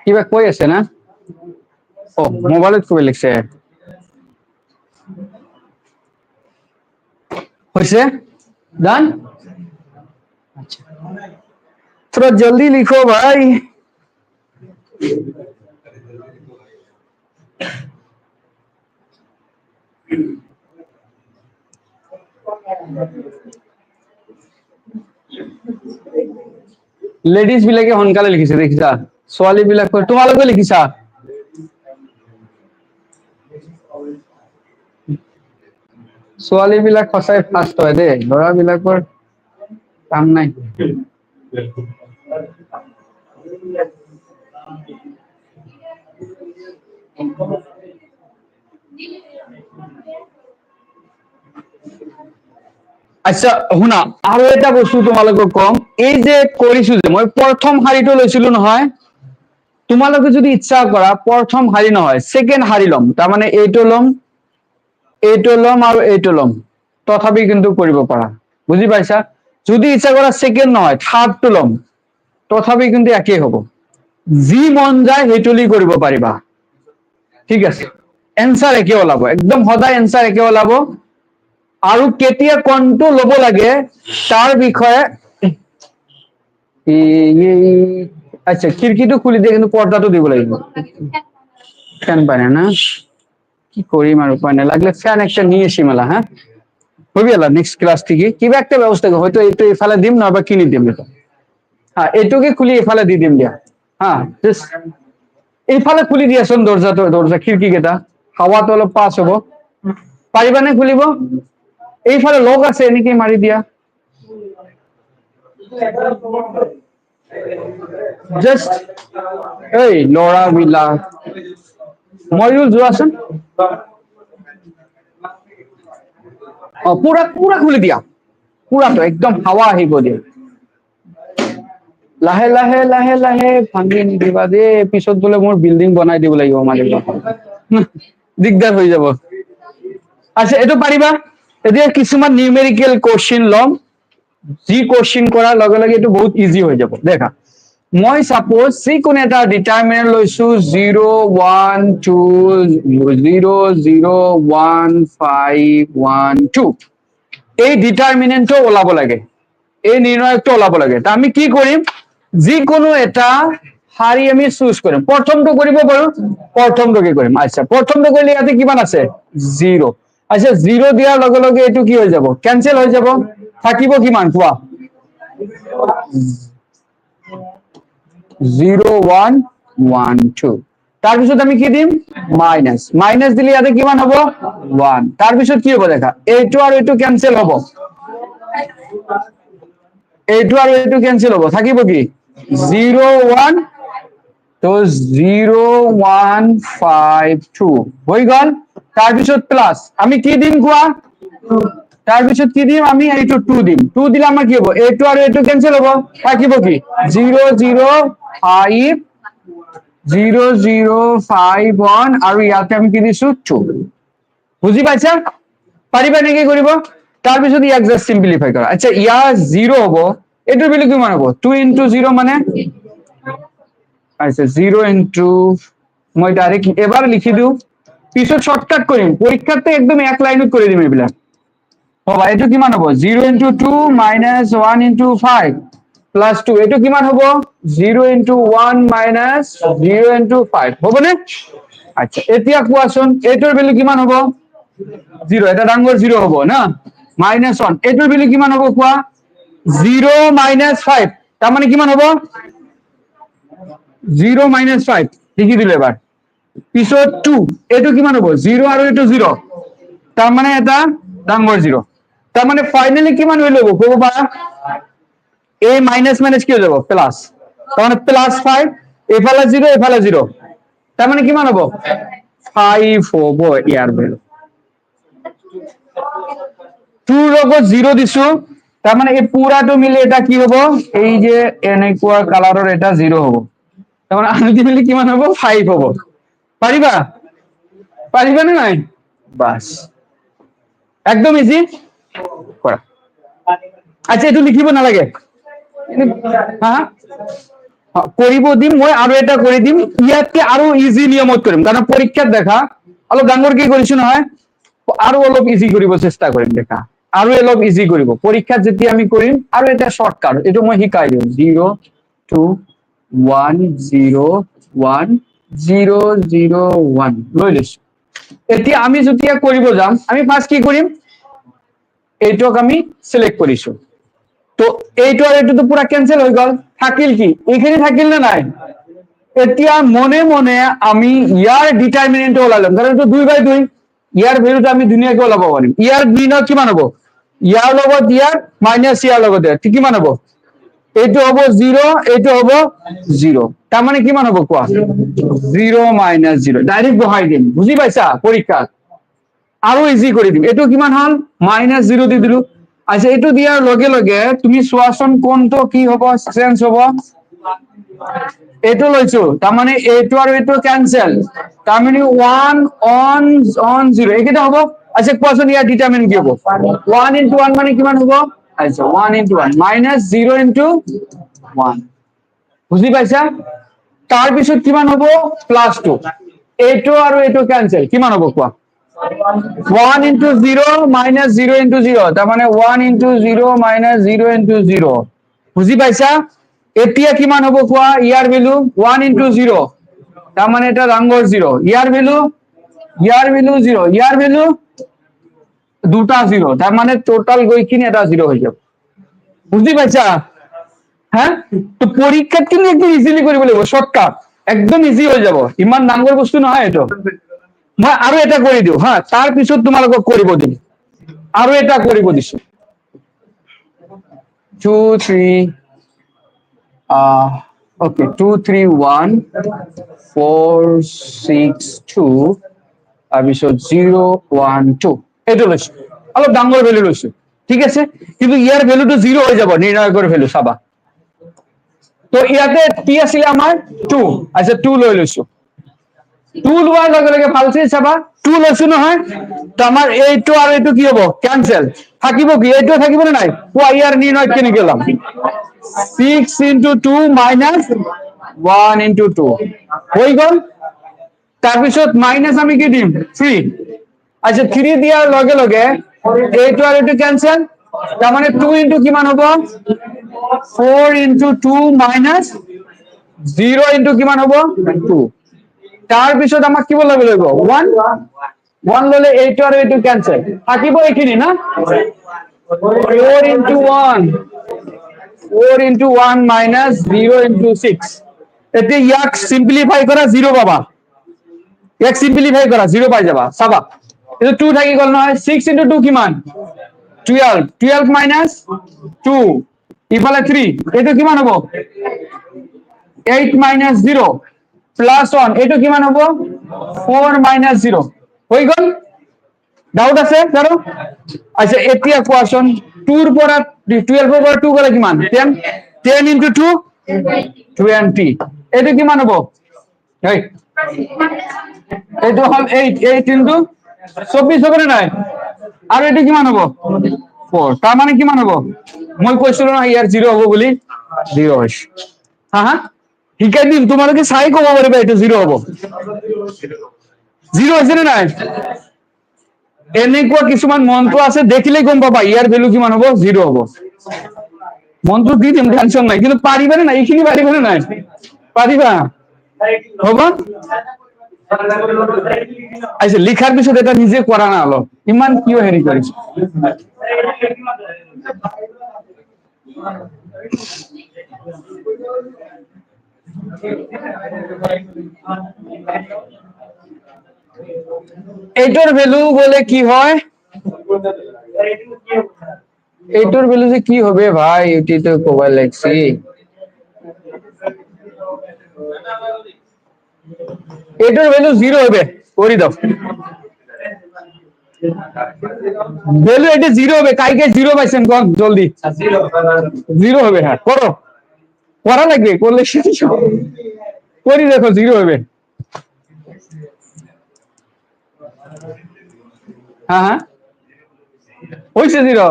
কিবা কৈ আছে না ও মোবাইলত কবি লিখছে হয়েছে ডান अच्छा थोड़ा जल्दी लिखो भाई लेडीज বিলাকে সোনকালে লিখিছে দেখিছা ছোৱালী বিলাক তোমালোকে লিখিছা ছোৱালী বিলাক সঁচাই ফাষ্ট হয় দেই ল'ৰা বিলাকৰ কাম নাই আচ্ছা শুনা আৰু এটা বস্তু তোমালোকক কম এই যে কৰিছো যে মই প্ৰথম শাৰীটো লৈছিলো নহয় তোমালোকে যদি ইচ্ছা কৰা প্ৰথম শাৰী নহয় সেকেন্ড শাৰী লম তাৰ মানে এইটো লম আৰু এইটো লম তথাপি কিন্তু কৰিব পাৰা বুজি পাইছা যদি ইচ্ছা কৰা সেকেন্ড নহয় থাৰ্ডটো লম তথাপি কিন্তু একেই হ'ব যি মন যায় সেইটোলি কৰিব পাৰিবা ঠিক আছে এনসাৰ একে ওলাব একদম সদায় এনসাৰ একে ওলাব আৰু কেতিয়া কোনটো লব লাগে তাৰ বিষয়ে আচ্ছা খিড়কিটো খুলি দিয়ে কিন্তু পৰ্দাটো দিব লাগিব ফ্যান পায় না কি কৰিম আৰু উপায় নাই লাগলে ফ্যান একটা নিয়ে আসি মেলা হ্যাঁ হবি আলা নেক্সট ক্লাস থেকে কিবা একটা ব্যবস্থা করো হয়তো এইটো এফালে দিম নবা কিনি দিম এটা হ্যাঁ এইটোকে খুলি এফালে দি দিম দিয়া হ্যাঁ এইফালে খুলি দিয়াচোন দরজা খিড়কি কেইটা হাৱাটো অলপ পাছ হ'ব পাৰিবানে খুলিব এইফালে লক আছে এনেকে মাৰি দিয়া জাস্ট এই লৰা বিলাক ময়ূৰ যোৱাচোন পুৰা পুৰা খুলি দিয়া পুৰাটো একদম হাৱা আহিব দিয়া লাহে লাহে লাহে লাহে ভাঙি নিদিবা দেই পিছত বোলে মোৰ বিল্ডিং বনাই দিব লাগিব মালিক দিগদাৰ হৈ যাব আচ্ছা এইটো পাৰিবা এতিয়া কিছুমান নিউমেৰিকেল কোশ্চেন লম যি কোশ্চেন কৰাৰ লগে লগে এইটো বহুত ইজি হৈ যাব দেখা মই সাপোজ যিকোনো এটা ডিটাৰমিনেন্ট লৈছো 0 1 2 0 0 1 5 1 2 এই ডিটাৰমিনেন্টটো ওলাব লাগে এই নিৰ্ণয়কটো ওলাব লাগে তা আমি কি কৰিম যিকোনো এটা শাৰী আমি চুজ কৰিম প্ৰথমটো কৰিব পাৰো প্ৰথমটোকে কৰিম আচ্ছা প্ৰথমটো কৰিলে ইয়াতে কিমান আছে 0 আচ্ছা 0 দিয়াৰ লগে লগে এইটো কি হৈ যাব কেনসেল হৈ যাব থাকিব কিমান কোৱা 0 1 1 2 তাৰপিছত আমি কি দিম মাইনাস মাইনাস দিলে ইয়াতে কিমান হ'ব 1 তাৰপিছত কি হ'ব দেখা এইটো আৰু এইটো কেনসেল হ'ব এইটো আৰু এইটো কেনসেল হ'ব থাকিব কি 0 1 তো 0152 হৈ গল। তাৰপিছত প্লাস আমি কি দিম কোৱা, তাৰপিছত কি দিম আমি এইটো 2 দিম। 2 দিলে আমাৰ কি হ'ব, এইটো আৰু এইটো কেনসেল হ'ব, থাকিব কি 005 আৰু ইয়াতে আমি কি দিছো 2। বুজি পাইছা? পাৰিবা নেকি কৰিব? তাৰপিছত ইয়াক জাস্ট সিম্পলিফাই কৰা। আচ্ছা ইয়াৰ 0 হ'ব, এইটোৰ ভ্যালু কিমান হ'ব, 2 ইনটু 0 মানে আচ্ছা 0 ইনটু, মই ডাইরেক্ট এবার লিখি দিও, পিছত শর্টকাট কৰিম, পৰীক্ষাতে একদম এক লাইনত কৰি দিম এইবিলাক। হ'ব এইটো কিমান হ'ব, 0 ইনটু 2 মাইনাস 1 ইনটু 5 প্লাস 2, এইটো কিমান হ'ব 0 ইনটু 1 মাইনাস 0 ইনটু 5 হ'বনে? আচ্ছা এতিয়া কোৱাচোন এইটোৰ ভ্যালু কিমান হ'ব, 0, এটা ডাঙৰ 0 হ'ব না, মাইনাস 1, এইটোৰ ভ্যালু কিমান হ'ব কোৱা, 0 মাইনাস 5, তাৰ মানে কিমান হ'ব 0 মাইনাস 5 লিখি দিলে এবাৰ। পিছত 2, এইটো কিমান হ'ব 0 আৰু এইটো 0, তাৰ মানে এটা ডাঙৰ 0, তাৰ মানে ফাইনালি কিমান হৈ ল'ব ক'ব পাৰা, এ মাইনাস মাইনাস কি হৈ যাব প্লাস, তাৰ মানে প্লাস 5, এফালে 0 এফালে 0, তাৰ মানে কিমান হ'ব 5 হ'ব ইয়াৰ ভ্যালু। 2 লগত 0 দিছো, তাৰ মানে এই পুৰাটো মিলে এটা কি হ'ব, এই যে এনেকুৱা কালাৰৰ এটা 0 হ'ব, তাৰ মানে আলটিমেটলি কিমান হ'ব 5 হ'ব। পাৰিবা? পাৰিবা নে নাই? বাস একদম ইজি কৰা। আচ্ছা এইটো লিখিব নালাগে, হা কৰিব দিম মই, আৰু এটা কৰি দিম ইয়াতকে আৰু ইজি নিয়মত কৰিম, কাৰণ পৰীক্ষাত দেখা অলপ ডাঙৰকে কৰিছো নহয়, আৰু অলপ ইজি কৰিব চেষ্টা কৰিম দেখা, আৰু অলপ ইজি কৰিব পৰীক্ষাত যেতিয়া আমি কৰিম, আৰু এটা শর্টকাট এইটো মই শিকাই দিম, 0 2 1 0 1 0 0 1 লৈ লৈছো। এতিয়া আমি যেতিয়া কৰিব যাম, আমি ফাৰ্স্ট কি কৰিম, এইটোক আমি সিলেক্ট কৰিছো, তো এইটো আৰু এইটো তো পুরা ক্যান্সেল হৈ গল, থাকিল কি এইখিনি, থাকিল না নাই, এতিয়া মনে মনে আমি ইয়াৰ ডিটাৰমিনেন্ট ওলালাম, কাৰণ এইটো 2/2, ইয়াৰ ভ্যালুটা আমি ধুনীয়াকৈ ওলাব পাৰিম। ইয়াৰ বিনিময় কিমান হ'ব, ইয়াৰ লগত ইয়াৰ মাইনাস ইয়াৰ লগত ইয়াৰ কিমান হ'ব, এইটো হ'ব 0, এইটো হ'ব 0, তাৰ মানে কিমান হ'ব কোৱা, 0 মাইনাস 0 ডাইৰেক্ট বহাই দিম। বুজি পাইছা? পৰীক্ষাত আৰু ইজি কৰি দিম, এইটো কিমান হল মাইনাস 0 দি দিলো। আচ্ছা এইটো দিয়াৰ লগে লগে তুমি চোৱাচোন কোনটো কি হ'ব, চেঞ্জ হ'ব, এইটো লৈছো, তাৰ মানে এইটো আৰু এইটো ক্যান্সেল, তাৰ মানে 1 অন অন 0 এইকেইটা হ'ব। আচ্ছা কোৱাচোন ইয়াৰ ডিটারমিনেন্ট কি হ'ব, 1 ইনটু 1 মানে কিমান হ'ব, আচ্ছা 1 ইনটু 1 মাইনাস 0 ইনটু 1, বুজি পাইছা? তাৰপিছত কিমান হ'ব প্লাস 2, এইটো আৰু এইটো ক্যান্সেল, কিমান হ'ব কোৱা, 1 ইনটু 0 মাইনাস 0 ইনটু 0, তাৰ মানে 1 ইনটু 0 মাইনাস 0 ইনটু 0, বুজি পাইছা? এতিয়া কিমান হ'ব কোৱা, ইয়াৰ ভ্যালু 1 ইনটু 0, তাৰ মানে এটা ডাঙৰ 0, ইয়াৰ ভ্যালু 0, ইয়াৰ ভ্যালু দুটা 0, তাৰ মানে টোটাল গৈ কিনে এটা 0 হৈ যাব। বুজি পাইছা? হ্যাঁ, তো পরীক্ষাত কিন্তু একদম ইজিলি কৰিব লাগিব, শৰ্টকাট একদম ইজি হৈ যাব, ইমান ডাঙৰ বস্তু নহয় এইটো। মই আৰু এটা কৰি দিওঁ হা, তাৰ পিছত তোমালোকক কৰিব দিম, আৰু এটা কৰিব দিছো, 2 3 ওকে 2 3 1 4 6 2, তাৰপিছত 0 1 2, এইটো লৈছো, অলপ ডাঙৰ ভ্যালু লৈছো, ঠিক আছে, কিন্তু ইয়াৰ ভ্যালুটো 0 হৈ যাব, নিৰ্ণায়কৰ ভ্যালু চাবা। তো ইয়াতে কি আছিল আমাৰ 2, আচ্ছা 2 লৈ লৈছো, 2 লোৱাৰ লগে লগে ভালছে চাবা, 2 লৈছো নহয়, তো আমাৰ এইটো আৰু এইটো কি হ'ব ক্যান্সেল, থাকিব কি এইটো, থাকিব না নাই কোৱা, ইয়াৰ নিৰ্ণয় কেনেকৈ ওলাম, 6 ইনটু 2 মাইনাস 1 ইনটু 2 হৈ গল। তাৰপিছত মাইনাস আমি কি দিম 3, আচ্ছা 3 দিয়াৰ লগে লগে এইটো আৰু এইটো ক্যান্সেল, তাৰ মানে 2 ইনটু কিমান হ'ব 4 ইনটু 2 মাইনাস 0 ইনটু কিমান হ'ব 2, তাৰপিছত আমাক কি ল'ব লাগিব 1, 1 ললে এইটো আৰু এইটো ক্যান্সেল, থাকিব এইখিনি না, 4 ইনটু 1 4 ইনটু 1 মাইনাস 0 ইনটু 6, এতিয়া ইয়াক সিম্পলিফাই কৰা 0 পাবা, ইয়াক সিম্পলিফাই কৰা 0 পাই যাবা, চাবা এইটো 2 থাকি গল নহয়, 6 ইনটু 2 কিমান 12, 12 মাইনাস 2, ইফালে 3, এইটো কিমান হ'ব 8 মাইনাস 0, প্লাস 1 এইটো কিমান হ'ব 4 মাইনাস 0 হৈ গল ডাউট আছে কারো আচ্ছা এতিয়া কোৱাচোন 2 ৰ পৰা 12 ৰ পৰা 2 গলে কিমান 10 10 into 2 20 এইটো কিমান হ'ব এই এইটো হল 8 8 into 24 হবে না নাই আৰু এইটো কিমান হ'ব 4 তাৰ মানে কিমান হ'ব মই কৈছিলো না ইয়াৰ 0 হ'ব বুলি 0 হৈছে হা হা শিকাই দিম তোমালোকে চাই ক'ব পাৰিবা এইটো 0 হ'ব 0 হৈছে নে নাই এনেকুৱা কিছুমান মন্ত্ৰ আছে দেখিলে গম পাবা ইয়াৰ ভ্যালু কিমান হ'ব 0 হ'ব মন্ত্ৰ দি দিম টেনশন নাই কিন্তু পাৰিবা নে নাই এইখিনি পাৰিবা নে নাই পাৰিবা হ'ব আচ্ছা লিখাৰ পিছত এটা নিজে কৰা না অলপ ইমান কিয় হেৰি কৰিছ এইটোৰ ভ্যালু বলে কি হয় এইটোর ভ্যালু যে কি হবে ভাই এটি তো কবার লাগছি এটার ভ্যালু 0 হবে করে দাও ভ্যালু এটা 0 হবে কাইকে 0 পাইছেন কোন জলদি 0 হবে হ্যাঁ করো করা লাগবে করলে শিখছ করি দেখো 0 হবে হ্যাঁ হ্যাঁ হইছে 0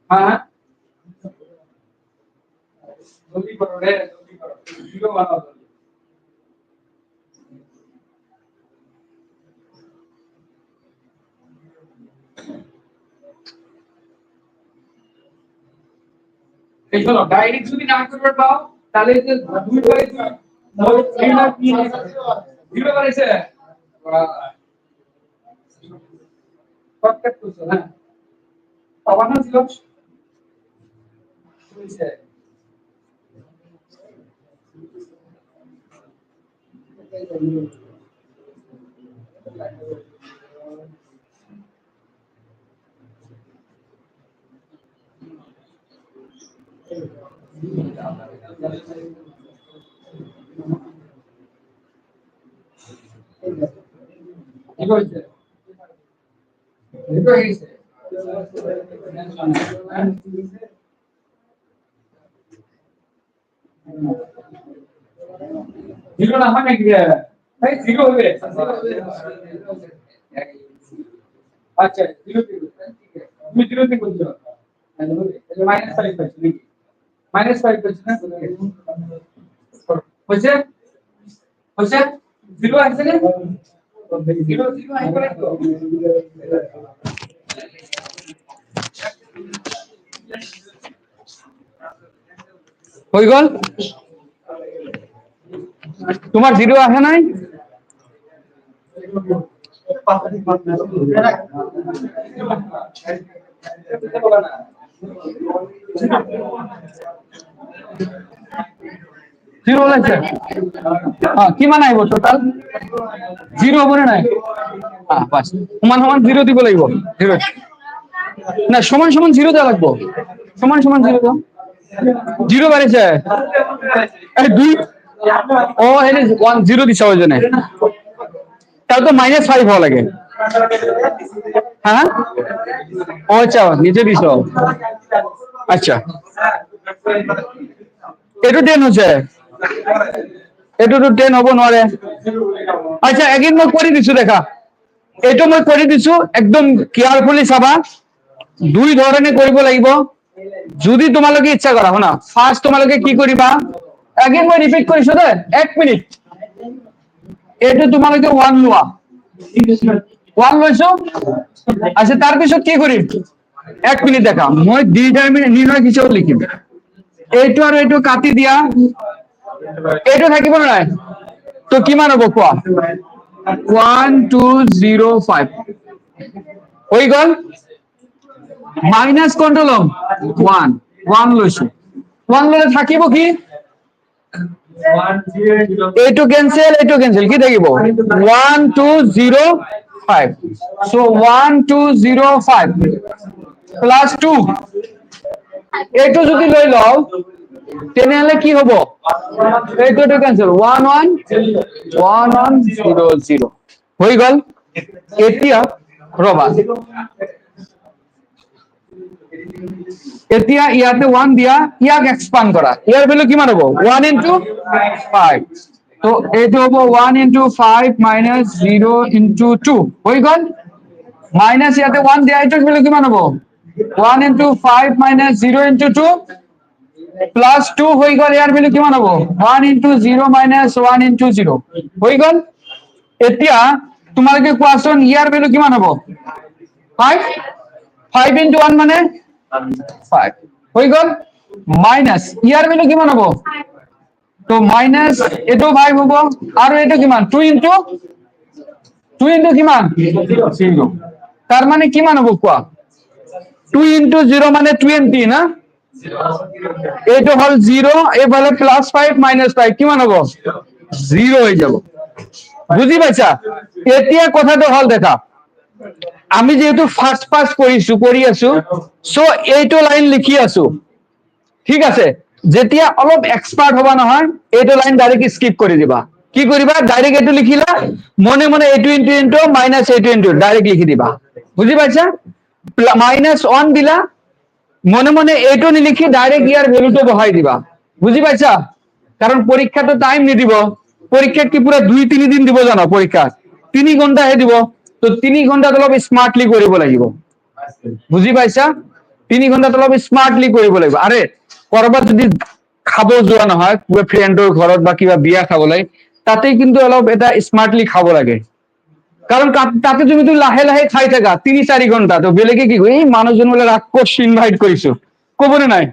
হ্যাঁ জলদি করো রে জলদি করো 0 বানাও এই শোনো ডাইরেক্ট যদি না করবে পাও তাহলে যে দুই করে তাহলে 3 না কি 0 করেছে শর্টকাট করছো না পাবা না ছিল হইছে কি হইছে এটা হইছে জিরো না হয় নাকি ভাই 0 হবে আচ্ছা 0 0 ঠিক আছে তুমি 0 তে করছো -5 পাচ্ছি নাকি -5 পাচ্ছি না হইছে হইছে 0 আছে না 0 0 আই করে তো হই গল তোমার 0 আসে নাই জিরো লাগছে কিমান আহিব টোটাল 0 হবনে নাই বাস সমান সমান 0 দিব লাগিব 0 না সমান সমান 0 দেওয়া লাগবে সমান সমান 0 দাও 0 বাড়িছে এই 2 ও এনে 1 0 দিছে ওই জন্য তাহলে তো -5 হওয়া লাগে হ্যাঁ ও আচ্ছা নিচে দিছো আচ্ছা এটো 10 হচ্ছে এটো তো 10 হবো নরে আচ্ছা এগেইন মই করে দিছো দেখা এটো মই করে দিছো একদম কেয়ারফুলি চাবা দুই ধৰণে কৰিব লাগিব যদি তোমালোকে ইচ্ছা কৰা হনা ফাৰ্স্ট তোমালোকে কি কৰিবা এগেইন মই ৰিপিট কৰিছো দে 1 মিনিট এটো তোমালোকে 1 লোৱা 1 লৈছো আচ্ছা তাৰ পিছত কি কৰিম 1 মিনিট দেখা মই ডিটাৰমিনেন্ট নিৰ্ণয় হিসাব লিখিম এইটো আৰু এইটো কাটি দিয়া এইটো থাকিব না নাই তো কিমান হ'ব কোৱা 1205 হৈ গল মাইনাস কন্ট্রোল 1 লৈছো 1 ললে থাকিব কি এইটো ক্যান্সেল কি থাকিব 1205 সো 1205 প্লাস 2 এইটো যদি লৈ লও টেনে আনলে কি হব এইটো ক্যান্সেল 1 1 1 1 0 0 হৈ গল এতিয়া ৰবা এতিয়া ইয়াতে 1 দিয়া ইয়াক এক্সপান্ড কৰা ইয়াৰ ভ্যালু কিমান হ'ব 1 into 5 তো এইটো হ'ব 1 into 5 minus 0 into 2 হৈ গল মাইনাস ইয়াতে 1 দিয়া এইটোৰ ভ্যালু কিমান হ'ব 1 into 5 minus 0 into 2 plus 2 হৈ গল ইয়াৰ ভ্যালু কিমান হ'ব 1 into 0 minus 1 into 0 হৈ গল এতিয়া তোমালোকে কোৱাচোন ইয়াৰ ভ্যালু কিমান হ'ব 5 5 into 1 মানে 5 হৈ গল মাইনাস ইয়াৰ ভ্যালু কিমান হ'ব তো মাইনাস এটো 5 হ'ব আৰু এটো কিমান 2 into কিমান 0 তাৰ মানে কিমান হ'ব কোৱা 2 into 0 মানে 20 না এইটো হল 0 এবারে প্লাস 5 মাইনাস 5 কিমান হ'ব 0 হয়ে যাব বুঝি পাইছা এতিয়া কথাটো হল দেখা আমি যেহেতু ফার্স্ট পাস কৰি আছো সো এইটো লাইন লিখি আছো ঠিক আছে যেতিয়া অলপ এক্সপার্ট হবা নহয় এইটো লাইন ডাইরেক্ট স্কিপ কৰি দিবা কি কৰিবা ডাইরেক্ট এইটো লিখিলা মনে মনে এইটো ইনটু মাইনাস এইটো ইনটু ডাইরেক্ট লিখি দিবা বুঝি পাইছা মাইনাস 1 দিলা মনে মনে এইটো নিলিখি ডাইরেক্ট ইয়ার ভ্যালুটো বহাই দিবা বুঝি পাইছা কারণ পরীক্ষা তো টাইম নিদিব পরীক্ষা কি পুরো 2-3 দিন দিব জানো পরীক্ষা 3 ঘন্টা হে দিব তো 3 ঘন্টা অলপ স্মার্টলি কৰিব লাগিব বুঝি পাইছা 3 ঘন্টা অলপ স্মাৰ্টলি কৰিব লাগিব আৰে কৰবাত যদি খাব যোৱা নহয় কিবা ফ্ৰেণ্ডৰ ঘৰত বা কিবা বিয়া খাবলৈ তাতে কিন্তু অলপ এটা স্মার্টলি খাব লাগে কারণ তাতে তুমি তো লাহে লাহে খাই থাকা 3-4 ঘন্টা তো বেলেগে কি এই মানুষজন বলে রাক্ষস ইনভাইট কৰিছো কবনে নাই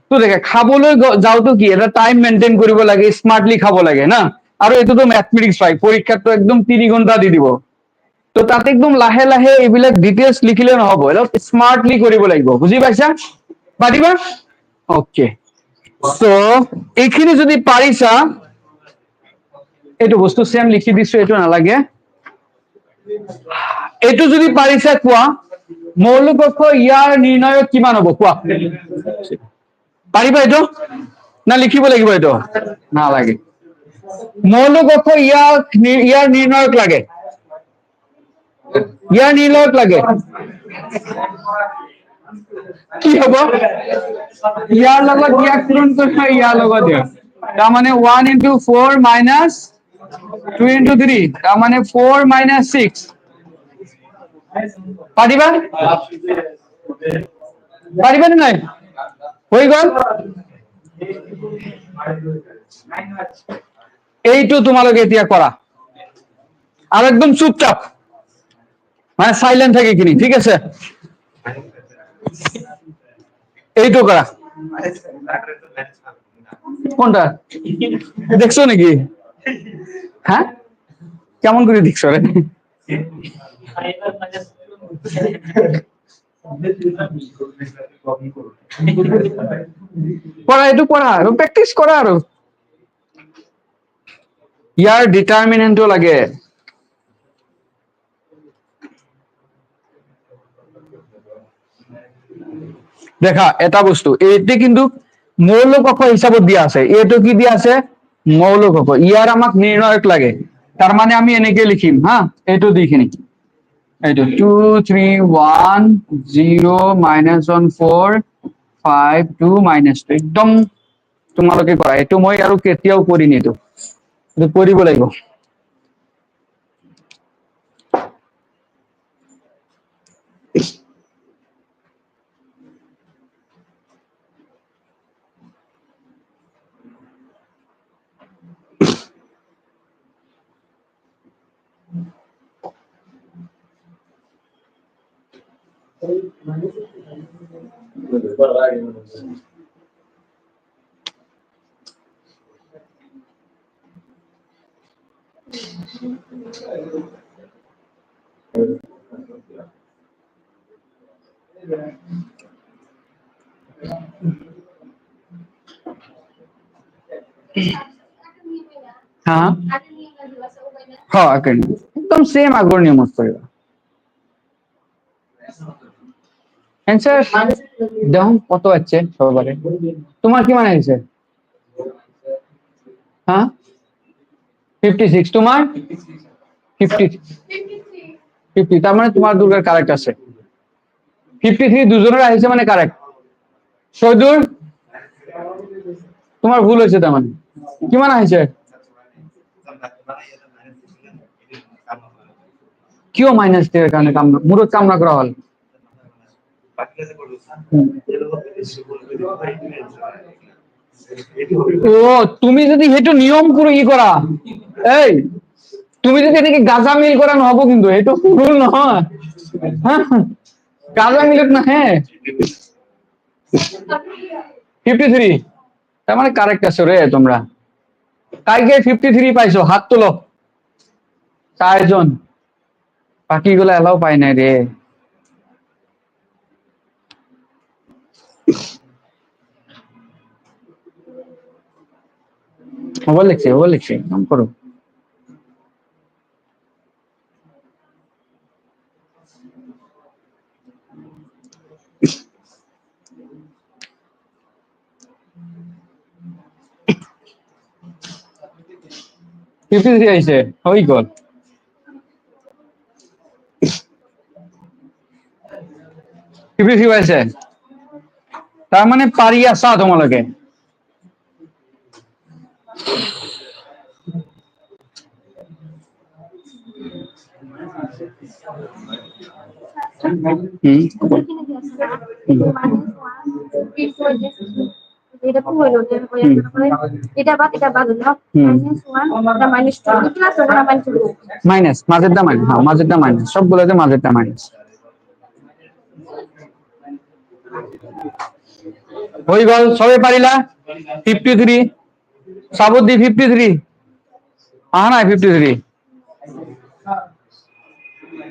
তো দেখে খাবলৈ যাওতো কি এটা টাইম মেইনটেইন কৰিব লাগে স্মাৰ্টলি খাব লাগে না আৰু এটো তো ম্যাথমেটিক্স হয় পরীক্ষাত তো একদম 3 ঘন্টা দি দিব তো তাতে একদম লাহে লাহে এইবিলাক ডিটেইলস লিখিলে নহব অলপ স্মার্টলি কৰিব লাগিব বুজি পাইছা পাতিবা ওকে তো এইখিনি যদি পাৰিছা এইটো বস্তু সেম লিখি দিছো এইটো নালাগে এইটো যদি পাৰিছা কোৱা মৌলিক অক্ষ ইয়াৰ নিৰ্ণয়ক কিমান হ'ব কোৱা পাৰিবা এইটো না লিখিব লাগিব এইটো নালাগে মৌলিক অক্ষ ইয়াৰ নিৰ্ণয়ক লাগে ইয়াৰ নিৰ্ণয়ক লাগে কি হ'ব ইয়াৰ লগত ইয়াক পূৰণ কৰিবা ইয়াৰ লগত তাৰ মানে 1 into 4 minus 2 into 3 তাৰ মানে 4 minus 6 পাৰিবা পাৰিবা নে নাই হৈ গল এইটো তোমালোকে এতিয়া কৰা আর একদম চুপচাপ মানে সাইলেন্ট থাকে কিনি ঠিক আছে এইটো করা কোনটা দেখছো নাকি হ্যাঁ কেমন করে দেখছো রে পড়া এইটো পড়া আৰু প্ৰেক্টিস কৰা আৰু ইয়াৰ ডিটারমিনেন্টও লাগে দেখা এটা বস্তু এইটো কিন্তু মৌলিক অক্ষ হিসাবত দিয়া আছে এইটো কি দিয়া আছে মৌলিক অক্ষ ইয়াৰ আমাক নির্ণয়ক লাগে তার মানে আমি এনেকে লিখিম হ্যাঁ এইটো দিখিনি এইটো 2 3 1 0 -1 4 5 2 -2 একদম তোমালোকে কৰা এইটো মই আৰু কেতিয়াও কৰি নিদো এইটো কৰিব লাগিব হ্যাঁ হ্যাঁ একদম সেম আগৰ নিয়মত কৰিবা অ্যান্সার দেখুন কত আছে সবারে তোমার কি মনে হয়েছে হ্যাঁ 56 তোমার 50 তার মানে তোমার দুর্গার কারেক্ট আছে 53 দুজনের আসছে মানে কারেক্ট সজুর তোমার ভুল হয়েছে তার মানে কি মানে হয়েছে কিও মাইনাস এর কারণে কামনা মুরত কামনা করা হল ও তুমি যদি হেতু নিয়ম করে ই করা এই তুমি যদি এটাকে গাজা মিল করা নহব কিন্তু এটা ভুল নহয় হ্যাঁ গাজা মিলত না হ্যাঁ 53 তার মানে কারেক্ট আছো রে তোমরা কাইকে 53 পাইছো হাত তোলো 4 জন বাকিগুলো এলাও পাই নাই রে ওভার লিখছে নাম করো আইছে হই গল আইছে তার মানে পারি আসা তোমালোকে মাইনাস মাঝেরটা মাইনাস হ্যাঁ মাঝেরটা মাইনাস সবগুলোতে মাঝেরটা মাইনাস হই গল সবাই পারিলা 53 সাবুদ্দি 53 আহা নাই 53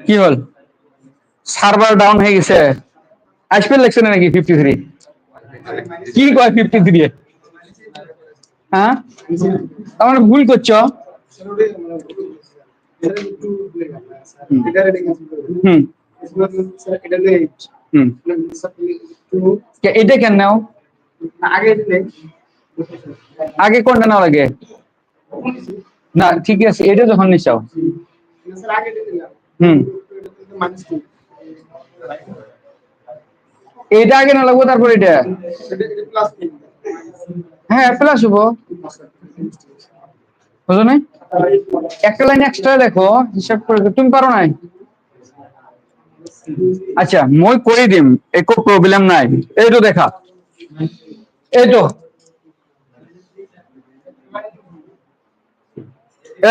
কি হল সার্ভার ডাউন হয়ে গেছে আসবে লেখছে নাকি 53 কি কয় 53 হ্যাঁ তোমরা ভুল করছো এটা কেন নাও আগে কোনটা নাও লাগে না ঠিক আছে এটা যখন নিচাও এটা আগে না লাগবো তারপর এটা হ্যাঁ প্লাস হবো বুঝো না একটা লাইন এক্সট্রা দেখো হিসাব করে তুমি পারো নাই আচ্ছা মই করে দিম একো প্রবলেম নাই এই তো দেখা এই তো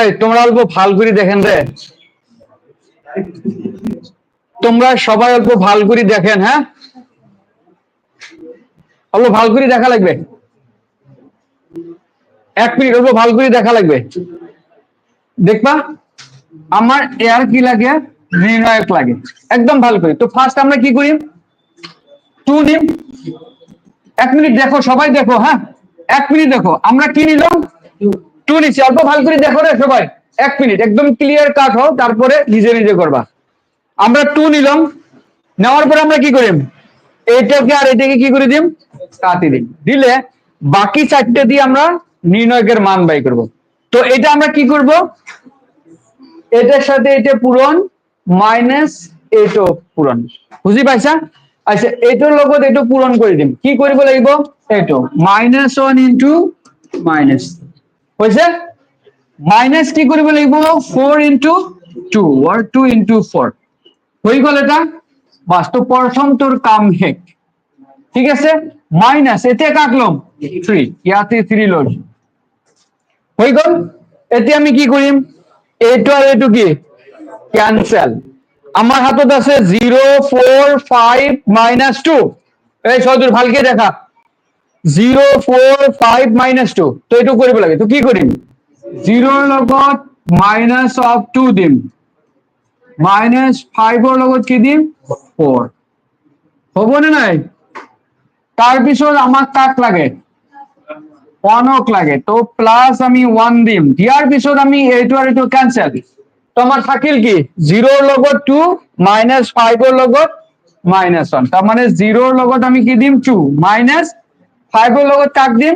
এই তোমরা অল্প ভাল করে দেখেন রে তোমরা সবাই অল্প ভাল করে দেখেন হ্যাঁ অল্প ভাল করে দেখা লাগবে 1 মিনিট অল্প ভাল করে দেখা লাগবে দেখবা আমার এয়ার কি লাগে নির্ণায়ক লাগে একদম ভালো করে তো ফার্স্ট আমরা কি করি 2 নিম 1 মিনিট দেখো সবাই দেখো হ্যাঁ 1 মিনিট দেখো আমরা কি নিলাম 2 নিচ্ছি অল্প ভালো করে দেখো রে সবাই 1 মিনিট একদম ক্লিয়ার কাট হও তারপরে নিজে নিজে করবা আমরা 2 নিলাম নেওয়ার পরে আমরা কি করিম এইটাকে আর এটাকে কি করে দিম কাটি দিম দিলে বাকি 4টে দিয়ে আমরা নির্ণায়কের মান বাই করব তো এটা আমরা কি করব এটার সাথে এটা পূরণ মাইনাস এটো পূরণ বুঝি পাইছা আচ্ছা এটোর লগত এটো পূরণ করে দিম কি কৰিব লাগিব এটো -1 ইনটু মাইনাস হইছে মাইনাস কি কৰিব লাগিব 4 ইনটু 2 or 2 ইনটু 4 হই গল এটা বাস্তব প্রথম তোর কাম শেষ ঠিক আছে মাইনাস এতে কাটলাম 3 ইয়াতে 3 লোড হই গল এতে আমি কি করিম এটো আর এটো কি ক্যান্সেল আমার হাতত আছে 0 4 5 মাইনাস 2 এই সদূর ভালকে দেখা 0 4 5 মাইনাস 2 তো এটো কৰিব লাগে তো কি কৰিম 0 ৰ লগত মাইনাস অফ 2 দিম মাইনাস 5 ৰ লগত কি দিম 4 হ'ব না নাই তার পিছত আমাক কাক লাগে 1 লাগে তো প্লাস আমি 1 দিম দিয়ার পিছত আমি এইটো আর এইটো ক্যান্সেল তো আমার থাকিল কি 0 ৰ লগত 2 মাইনাস 5 ৰ লগত মাইনাস 1 তাৰ মানে 0 ৰ লগত আমি কি দিম 2 মাইনাস 5 ৰ লগত কাক দিম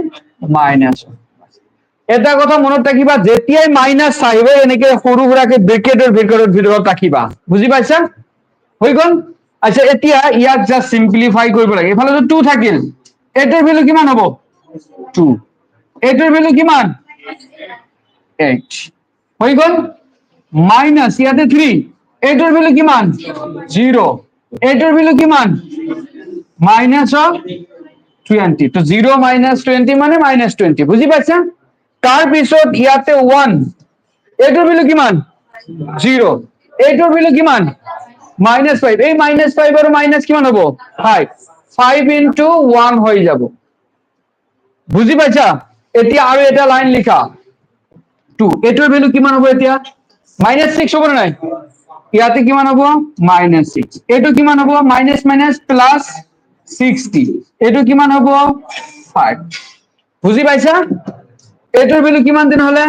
মাইনাস 1 এটা কথা মনত ৰাখিবা, যেতিয়াই মাইনাছ আহিব এনেকে সৰু সুৰাকে ব্ৰেকেটৰ ভিতৰত ৰাখিবা, বুজি পাইছা? হৈ গল। আচ্ছা এতিয়া ইয়াক জাষ্ট সিম্পলিফাই কৰিব লাগে। এফালে 2 থাকিল, এইটোৰ ভ্যালু কিমান হ'ব? 2। এইটোৰ ভ্যালু কিমান? 8 হৈ গল। মাইনাস ইয়াতে 3, এইটোৰ ভ্যালু কিমান? 0। এইটোৰ ভ্যালু কিমান? Minus of 20। তো 0 - 20 মানে -20, বুজি পাইছা? তার পিছত ইয়াতে 1, এইটোৰ ভ্যালু কিমান? 0। এইটোৰ ভ্যালু কিমান? -5। এই -5 আৰু মাইনাস কিমান হ'ব? 5। 5 × 1 হৈ যাব, বুজি পাইছা? এতিয়া আৰু এটা লাইন লিখা, 2। এইটোৰ ভ্যালু কিমান হ'ব এতিয়া? -6 হ'ব না নাই? ইয়াতে কিমান হ'ব? -6। এইটো কিমান হ'ব? Minus minus plus 60। এইটো কিমান হ'ব? 5। বুজি পাইছা? এইটোৰ ভ্যালু কিমান দিন হলে?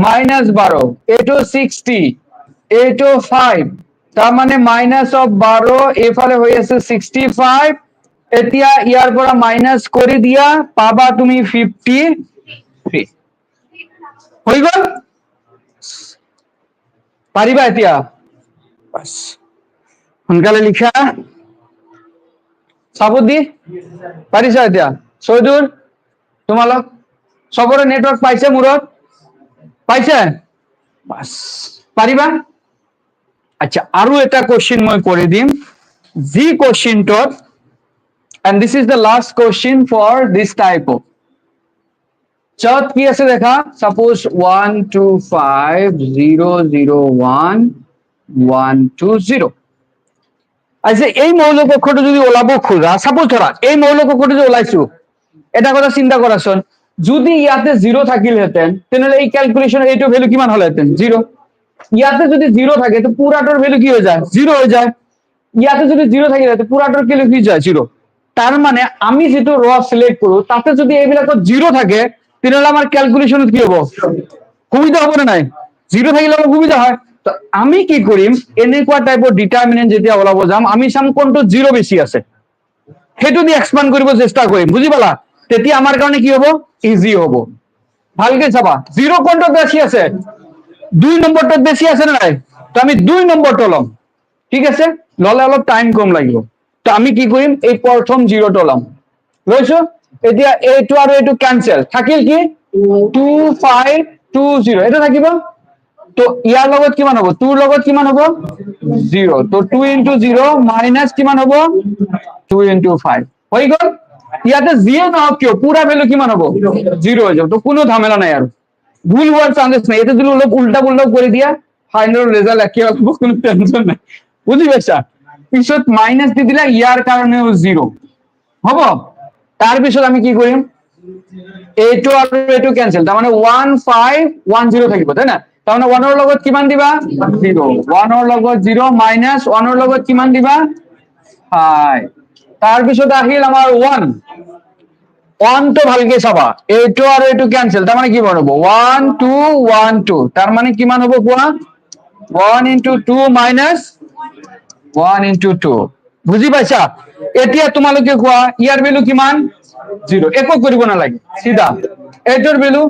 -12। এইটো 60, এইটো 5, তাৰ মানে -12 এফালে হৈ আছে 65। এতিয়া ইয়াৰ পৰা মাইনাস কৰি দিয়া, পাবা তুমি 53। হৈ গল? পাৰিবা এতিয়া? বাস, সোনকালে লিখা। চাবুদ্দি পাৰিছা এতিয়া? চৈদুৰ তোমালোক সবৰে নেটৱৰ্ক পাইছে? মূৰত পাইছে? বাস, পাৰিবা? আচ্ছা আৰু এটা কোশ্চেন মই কৰি দিম, যি কোশ্চেনটোত, and this is the last question for this type of, চত কি আছে দেখা, সাপোজ 1 2 5 0 0 1 1 2 0। আচ্ছা এই মৌলিক অক্ষৰটো যদি ওলাব খোজা, সাপোজ ধৰা এই মৌলিক অক্ষৰটো যে ওলাইছো, এটা কথা চিন্তা কৰাচোন, যদি ইয়াতে 0 থাকিলহেঁতেন তেনেহলে এই ক্যালকুলেশন এইটো ভ্যালু কিমান হলহেঁতেন? 0। ইয়াতে যদি 0 থাকে তো পুরাটার ভ্যালু কি হয়ে যায়? 0 হয়ে যায়। ইয়াতে যদি 0 থাকে তো পুরাটার ভ্যালু কি যায়? 0। তার মানে আমি যেটো র সিলেক্ট করব তাতে যদি এইবিলাকত 0 থাকে তাহলে আমার ক্যালকুলেশনত কি হবে? সুবিধা হবে না নাই? 0 থাকিলে আমার সুবিধা হয়। তো আমি কি কৰিম, এনেকুৱা টাইপৰ ডিটারমিনেন্ট যেতিয়া ওলাব যাম, আমি চাম কোনটো 0 বেছি আছে, সেইটো দি এক্সপান্ড কৰিব চেষ্টা কৰিম, বুজি পালা? তেতিয়া আমাৰ কাৰণে কি হ'ব? ইজি হ'ব। ভালকে চাবা, 0 কোনটো বেছি আছে? 2 নম্বরটা বেশি আছে না নাই? তো আমি 2 নম্বরটা লম, ঠিক আছে? ললে অলপ টাইম কম লাগিব। তো আমি কি কৰিম, এই প্ৰথম 0টো লম, লৈছো। এতিয়া এইটো আৰু এইটো ক্যান্সেল, থাকিল কি? 2 5 2 0, এটা থাকিব। তো ইয়াৰ লগত কিমান হ'ব? 2 ৰ লগত কিমান হ'ব? 0। তো 2 × 0 মাইনাস কিমান হ'ব? 2 × 5 হৈ গল। ইয়াতে যিয়ে নহওক কিয় পুরা ভ্যালু কিমান হ'ব? 0 হৈ যাব। তো কোনো ঝামেলা নাই আৰু, ভুল হওয়ার চান্সেস নাই। এটা যদি লোক উল্টা পুল্টা করে দিয়া ফাইনাল রেজাল্ট একই হবে, কোনো টেনশন নাই, বুঝি পাইছা? পিছত মাইনাস দি দিলা, ইয়ার কারণেও 0 হব। তার পিছত আমি কি কৰিম, এইটো আৰু এইটো ক্যান্সেল, তার মানে 1 5 1 0 থাকিব, তাই না? তার মানে 1 ৰ লগত কিমান দিবা? 0। 1 ৰ লগত 0 মাইনাস 1 ৰ লগত কিমান দিবা? 5। তাৰ পিছত আহিল আমাৰ 1। 1 তো ভালকে চাবা, এইটো আৰু এইটো ক্যান্সেল, তার মানে কি হ'ব? 1 2 1 2, তার মানে কিমান হ'ব কোৱা? 1 × 2 মাইনাস 1 × 2, বুজি পাইছা? এতিয়া তোমালোকে কোৱা ইয়াৰ ভ্যালু কিমান? 0। একো কৰিব নালাগে, সিধা এইটোৰ ভ্যালু,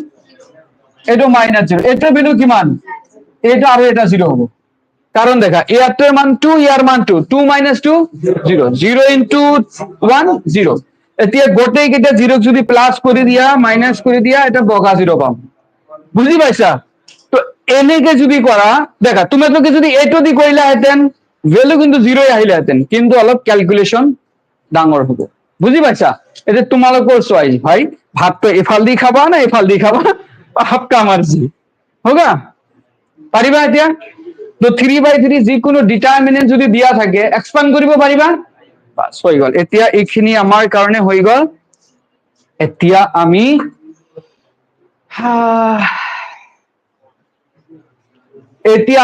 এইটো -0, এইটোৰ ভ্যালু কিমান? এইটো আৰু এটা 0 হ'ব, কারণ দেখা ইয়ার মান 2, ইয়ার মান 2, 2 - 2 0, 0 × 1 0। এতিয়া গোটেই কেইটা 0 যদি প্লাস করে দিয়া মাইনাস করে দিয়া এটা বগা 0 পাম, বুঝি পাইছা? তো এনেকে যদি করা, দেখা তোমাদেরকে যদি এইটো দি কইলাহেঁতেন ভ্যালু কিন্তু 0 আহিলেহেঁতেন, কিন্তু অলপ ক্যালকুলেশন ডাঙৰ হ'ব, বুঝি পাইছা? এটা তোমালোকৰ চয়েস ভাই, ভাতটো এফাল দি খাবা না এফাল দি খাবা, আপকা মার্জি, হোগা? পাৰিবা এতিয়া? তো 3/3 যিকোনো ডিটাৰমিনেন্ট যদি দিয়া থাকে এক্সপান্ড কৰিব পাৰিবা? বাস হৈ গল। এতিয়া এইখিনি আমাৰ কাৰণে হৈ গল। এতিয়া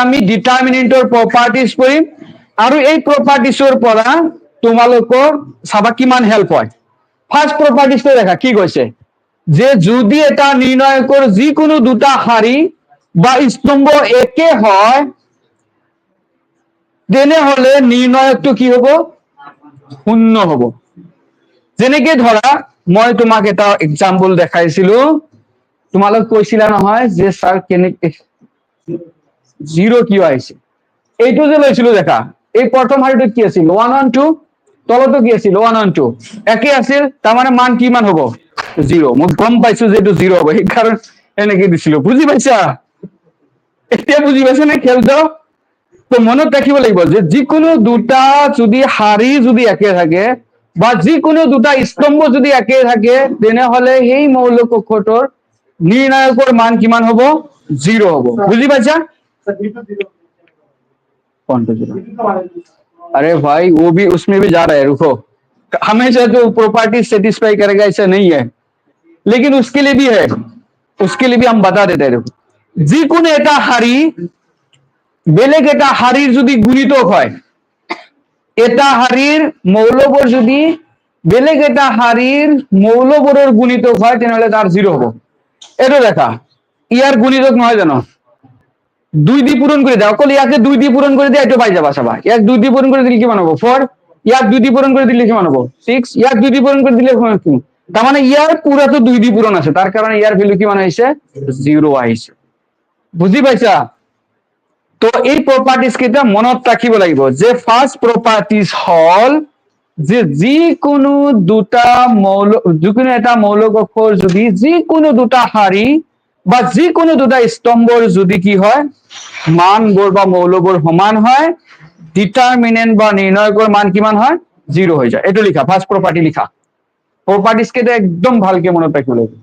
আমি ডিটাৰমিনেন্টৰ প্ৰপাৰ্টিজ কৰিম, আৰু এই প্ৰপাৰ্টিজৰ পৰা তোমালোকৰ চাবা কিমান হেল্প হয়। ফাৰ্স্ট প্ৰপাৰ্টিজটো দেখা কি কৈছে, যে যদি এটা নিৰ্ণায়কৰ যিকোনো দুটা শাৰী বা স্তম্ভ একে হয় তেনেহলে নিৰ্ণায়কটো কি হব? শূন্য হব। যেনেকে ধৰা মই তোমাক এটা এক্সাম্পল দেখাইছিলো, তোমালোক কৈছিলা নহয় যে স্যাৰ কেনেকে জিৰো কিয় আহিছে এইটো যে লৈছিলো দেখা এই প্ৰথম শাৰীটোত কি আছিল 1 1 2 তলতো কি আছিল 1 1 2 একে আছিল তাৰমানে মান কিমান হ'ব 0 মই গম পাইছো যে এইটো 0 হ'ব এই কাৰণ এনেকে দিছিলো বুজি পাইছা এতিয়া বুজি পাইছা নে খেলটো তো মনত ৰাখিব লাগিব যে যিকোনো দুটা যদি শাৰী যদি একে থাকে বা যিকোনো দুটা স্তম্ভ যদি একে থাকে তেনেহলে সেই মৌলিক অক্ষৰটোৰ নিৰ্ণায়কৰ মান কিমান হ'ব 0 হ'ব বুজি পাইছা कौन सा जीरो अरे भाई वो भी उसमें भी जा रहा है रुको हमेशा जो प्रॉपर्टी सेटिस्फाई करेगा ऐसा नहीं है लेकिन उसके लिए भी है उसके लिए भी हम बता देते हैं देखो যিকোনো এটা শাৰী বেলেগ এটা শাৰীৰ যদি গুণিতক হয় এটা শাৰীৰ মৌলবৰ যদি বেলেগ এটা শাৰীৰ মৌলবৰৰ গুণিতক হয় তেনেহলে তাৰ 0 হ'ব এইটো দেখা ইয়াৰ গুণিতক নহয় জানো 2 দি পূরণ করে দাও অকল ইয়াকে 2 দি পূরণ করে দিয়ে এটা পাই যাবা সবাই ইয়াক 2 দি পূরণ করে দিলে কিমান হ'ব 4 ইয়াক 2 দি পূরণ করে দিলে কিমান হ'ব 6 ইয়াক 2 দি পূরণ করে দিলে কিমান হ'ব তার মানে ইয়ার পুরা তো 2 দি পূরণ আছে তার কারণে ইয়ার ভ্যালু কিমান হইছে 0 আইছে বুঝি পাইছা তো এই প্রপার্টিজ কেইটা মনত রাখিব লাগিব যে ফার্স্ট প্রপার্টিজ হল যে যিকোনো দুটা যিকোনো এটা মৌলিক অক্ষর যদি যিকোনো দুটা শাৰী বা যিকোনো দুটা স্তম্ভৰ যদি কি হয় মানবোৰ বা মৌলবোৰ সমান হয় ডিটাৰমিনেন্ট বা নিৰ্ণয়কৰ মান কিমান হয় 0 হৈ যায় এটো লিখা ফাৰ্স্ট প্ৰপাৰ্টি লিখা প্ৰপাৰ্টিজ কেইটা একদম ভালকে মনত ৰাখিব লাগিব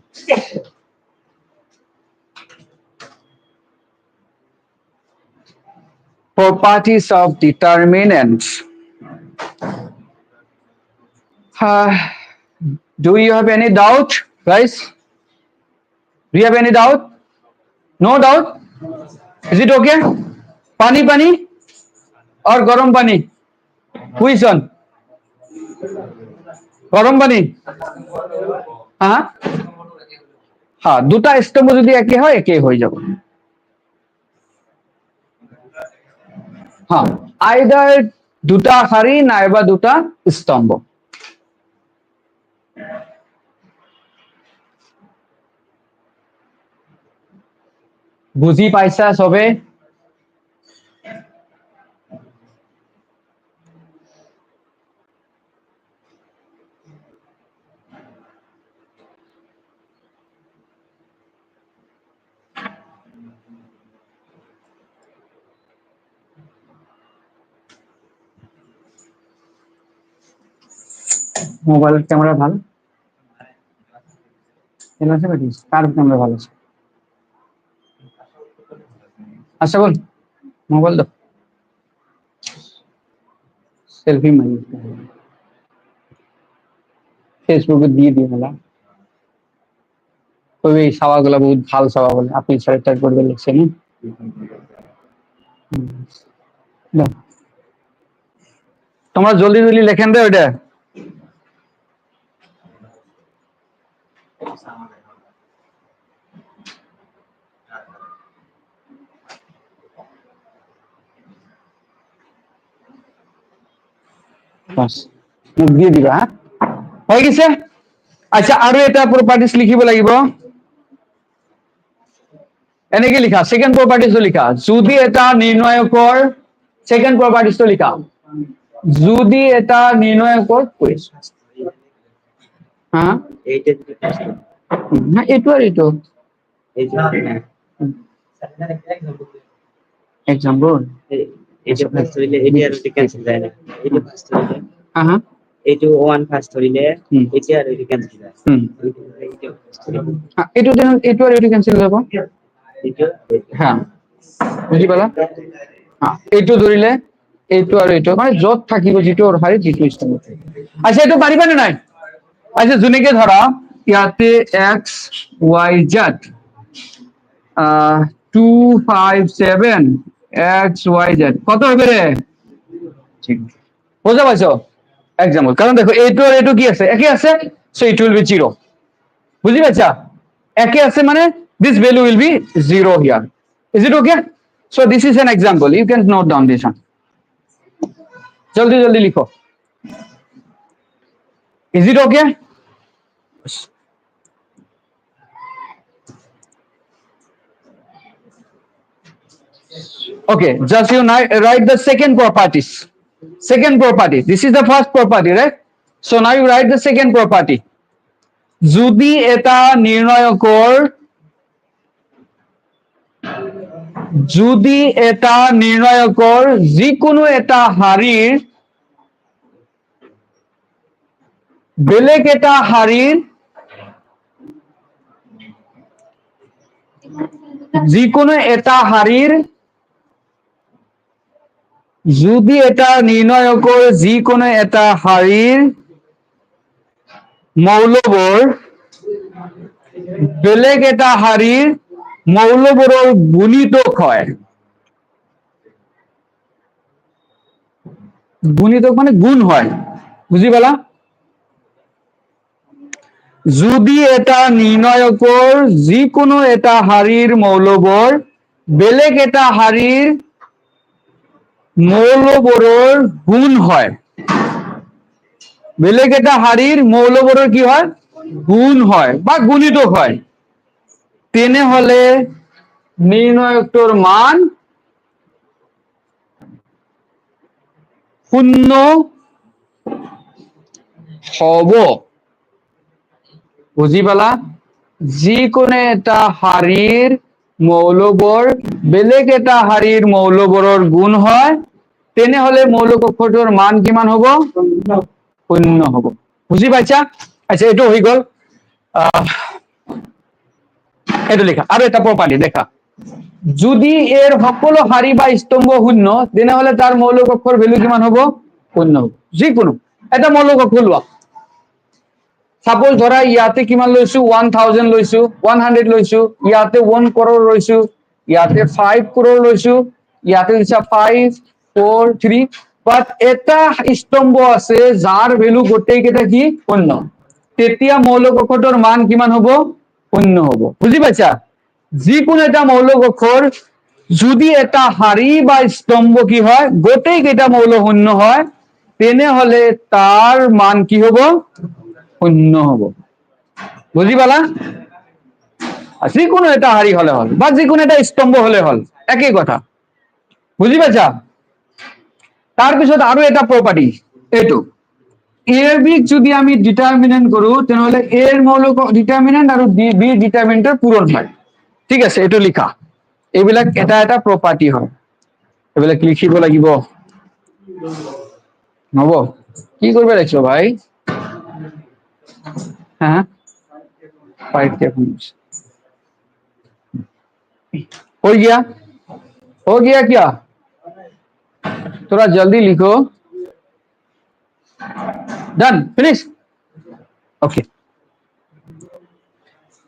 properties of determinants do you have any doubt guys do you have any doubt no doubt is it okay pani pani or garam pani which one garam pani হ্যাঁ দুটা স্তম্ভ যদি একে হয় একে হয়ে যাবে হ্যাঁ আইদার দুটা শাৰী নাইবা দুটা স্তম্ভ বুজি পাইছা সবে মোবাইল ক্যামেরা ভালো আছে নাকি কার ক্যামেরা ভালো আছে আচ্ছা বল মোবাইল দাও সেলফি মারি ফেসবুকে দিয়ে দিয়ে মেলা ওই সাওয়াগুলো বহুত ভালো সাওয়া বলে আপনি সাইডটা করে লিখছেন তোমরা জলদি জলদি লেখেন দে ওইটা মুখ দিয়ে দিবা হ্যাঁ হয়ে গেছে আচ্ছা আৰু এটা প্ৰপাৰ্টিজ লিখিব লাগিব এনেকে লিখা সেকেন্ড প্ৰপাৰ্টিজটো লিখা যদি এটা নিৰ্ণায়কৰ সেকেন্ড প্ৰপাৰ্টিজটো লিখা যদি এটা নিৰ্ণায়কৰ হ্যাঁ না এইটো আর এইটো এক্সাম্পল এইটো ফার্স্ট হইলে এটি আর ওটি ক্যান্সেল যায় না এইটো ফার্স্ট হইলে হ্যাঁ এইটো ওয়ান ফার্স্ট হইলে এটি আর ওটি ক্যান্সেল যায় এইটো যেন এইটো আর এইটো ক্যান্সেল যাব হ্যাঁ বুজি পালা হ্যাঁ এইটো ধৰিলে এইটো আৰু এইটো মানে যত থাকিব যিটো শাৰী যিটো স্তম্ভ আচ্ছা এইটো পাৰিবা নে নাই আচ্ছা যেনেকে ধৰা ইয়াতে x y z 2 5 7 x y z কত হবে রে ঠিক বুঝা পাইছো এক্সাম্পল কারণ দেখো এইটো আর এইটো কি আছে একে আছে সো ইট উইল বি 0 বুঝি পাইছা একে আছে মানে this value will be 0 here is it okay so this is an example you can note down this one जल्दी जल्दी लिखो is it okay Okay, just you write the second properties. Second property. This is the first property, right? So now you write the second property. যদি এটা নিৰ্ণায়কৰ যিকোনো এটা হাৰিৰ বেলেগ এটা হাৰিৰ যিকোনো এটা হাৰিৰ যদি এটা নিৰ্ণায়কৰ যিকোনো এটা হাৰিৰ মৌলবোৰ বেলেগ এটা হাৰিৰ মৌলবোৰৰ গুণিতক হয়। গুণিতক মানে গুণ হয়, বুঝি পালা? যদি এটা নিৰ্ণায়কৰ যিকোনো এটা হাৰিৰ মৌলবোৰ বেলেগ এটা হাৰিৰ মৌলবোৰৰ গুণ হয়, বেলেগ এটা হাৰিৰ মৌলবোৰৰ কি হয়? গুণ হয় বা গুণিতক হয়, তেনেহলে নিৰ্ণায়কটোৰ মান শূন্য হব। বুঝি পালা? যিকোনো এটা হাৰিৰ মৌলবোৰ বেলেগ এটা হাৰিৰ মৌলবোৰৰ গুণ হয়, তেনেহলে মৌল কক্ষটোৰ মান কিমান হব? শূন্য হব। বুঝি পাইছা? আচ্ছা, এইটো হৈ গল। এইটো লিখা। আৰু এটা প্ৰপাৰ্টি দেখা, যদি এৰ সকলো হাৰি বা স্তম্ভ শূন্য, তেনেহলে তাৰ মৌল কক্ষৰ ভ্যালু কিমান হব? শূন্য হব। যিকোনো এটা মৌল কক্ষ লোৱা, সাপোজ ধৰা ইয়াতে কিমান লৈছো? 1000 লৈছো, 100 লৈছো, ইয়াতে 1 crore লৈছো, ইয়াতে 5 crore লৈছো, ইয়াতে দিছা 5 4 3, বাট এটা স্তম্ভ আছে যাৰ ভ্যালু গোটেই কেইটা কি? শূন্য। তেতিয়া মৌল কক্ষটোৰ মান কিমান হব? শূন্য হব। বুঝি পাইছা? যিকোনো এটা মৌল কক্ষৰ যদি এটা হাৰি বা স্তম্ভ কি হয়? গোটেই কেইটা মৌল শূন্য হয়, তেনেহলে তাৰ মান কি হব? শূন্য হব। বুঝি পালা? যিকোনো এটা হাৰি হলে হল বা যিকোনো এটা স্তম্ভ হলে হল, একই কথা। বুঝি পাইছা? তাৰপিছত আৰু এটা প্ৰপাৰ্টি, এইটো এৰ বিক যদি আমি ডিটাৰমিনেন্ট কৰো, তেনেহলে এৰ মৌল ডিটাৰমিনেন্ট আৰু বি ডিটাৰমিনেন্টৰ পূৰণ হয়। ঠিক আছে, এইটো লিখা। এইবিলাক এটা এটা প্ৰপাৰ্টি হয়, এইবিলাক লিখিব লাগিব। হব? কি কৰিব লাগিছ ভাই? হ্যাঁ, 5 हो गया? हो गया क्या? थोड़ा जल्दी लिखो। Done, finish. ओके,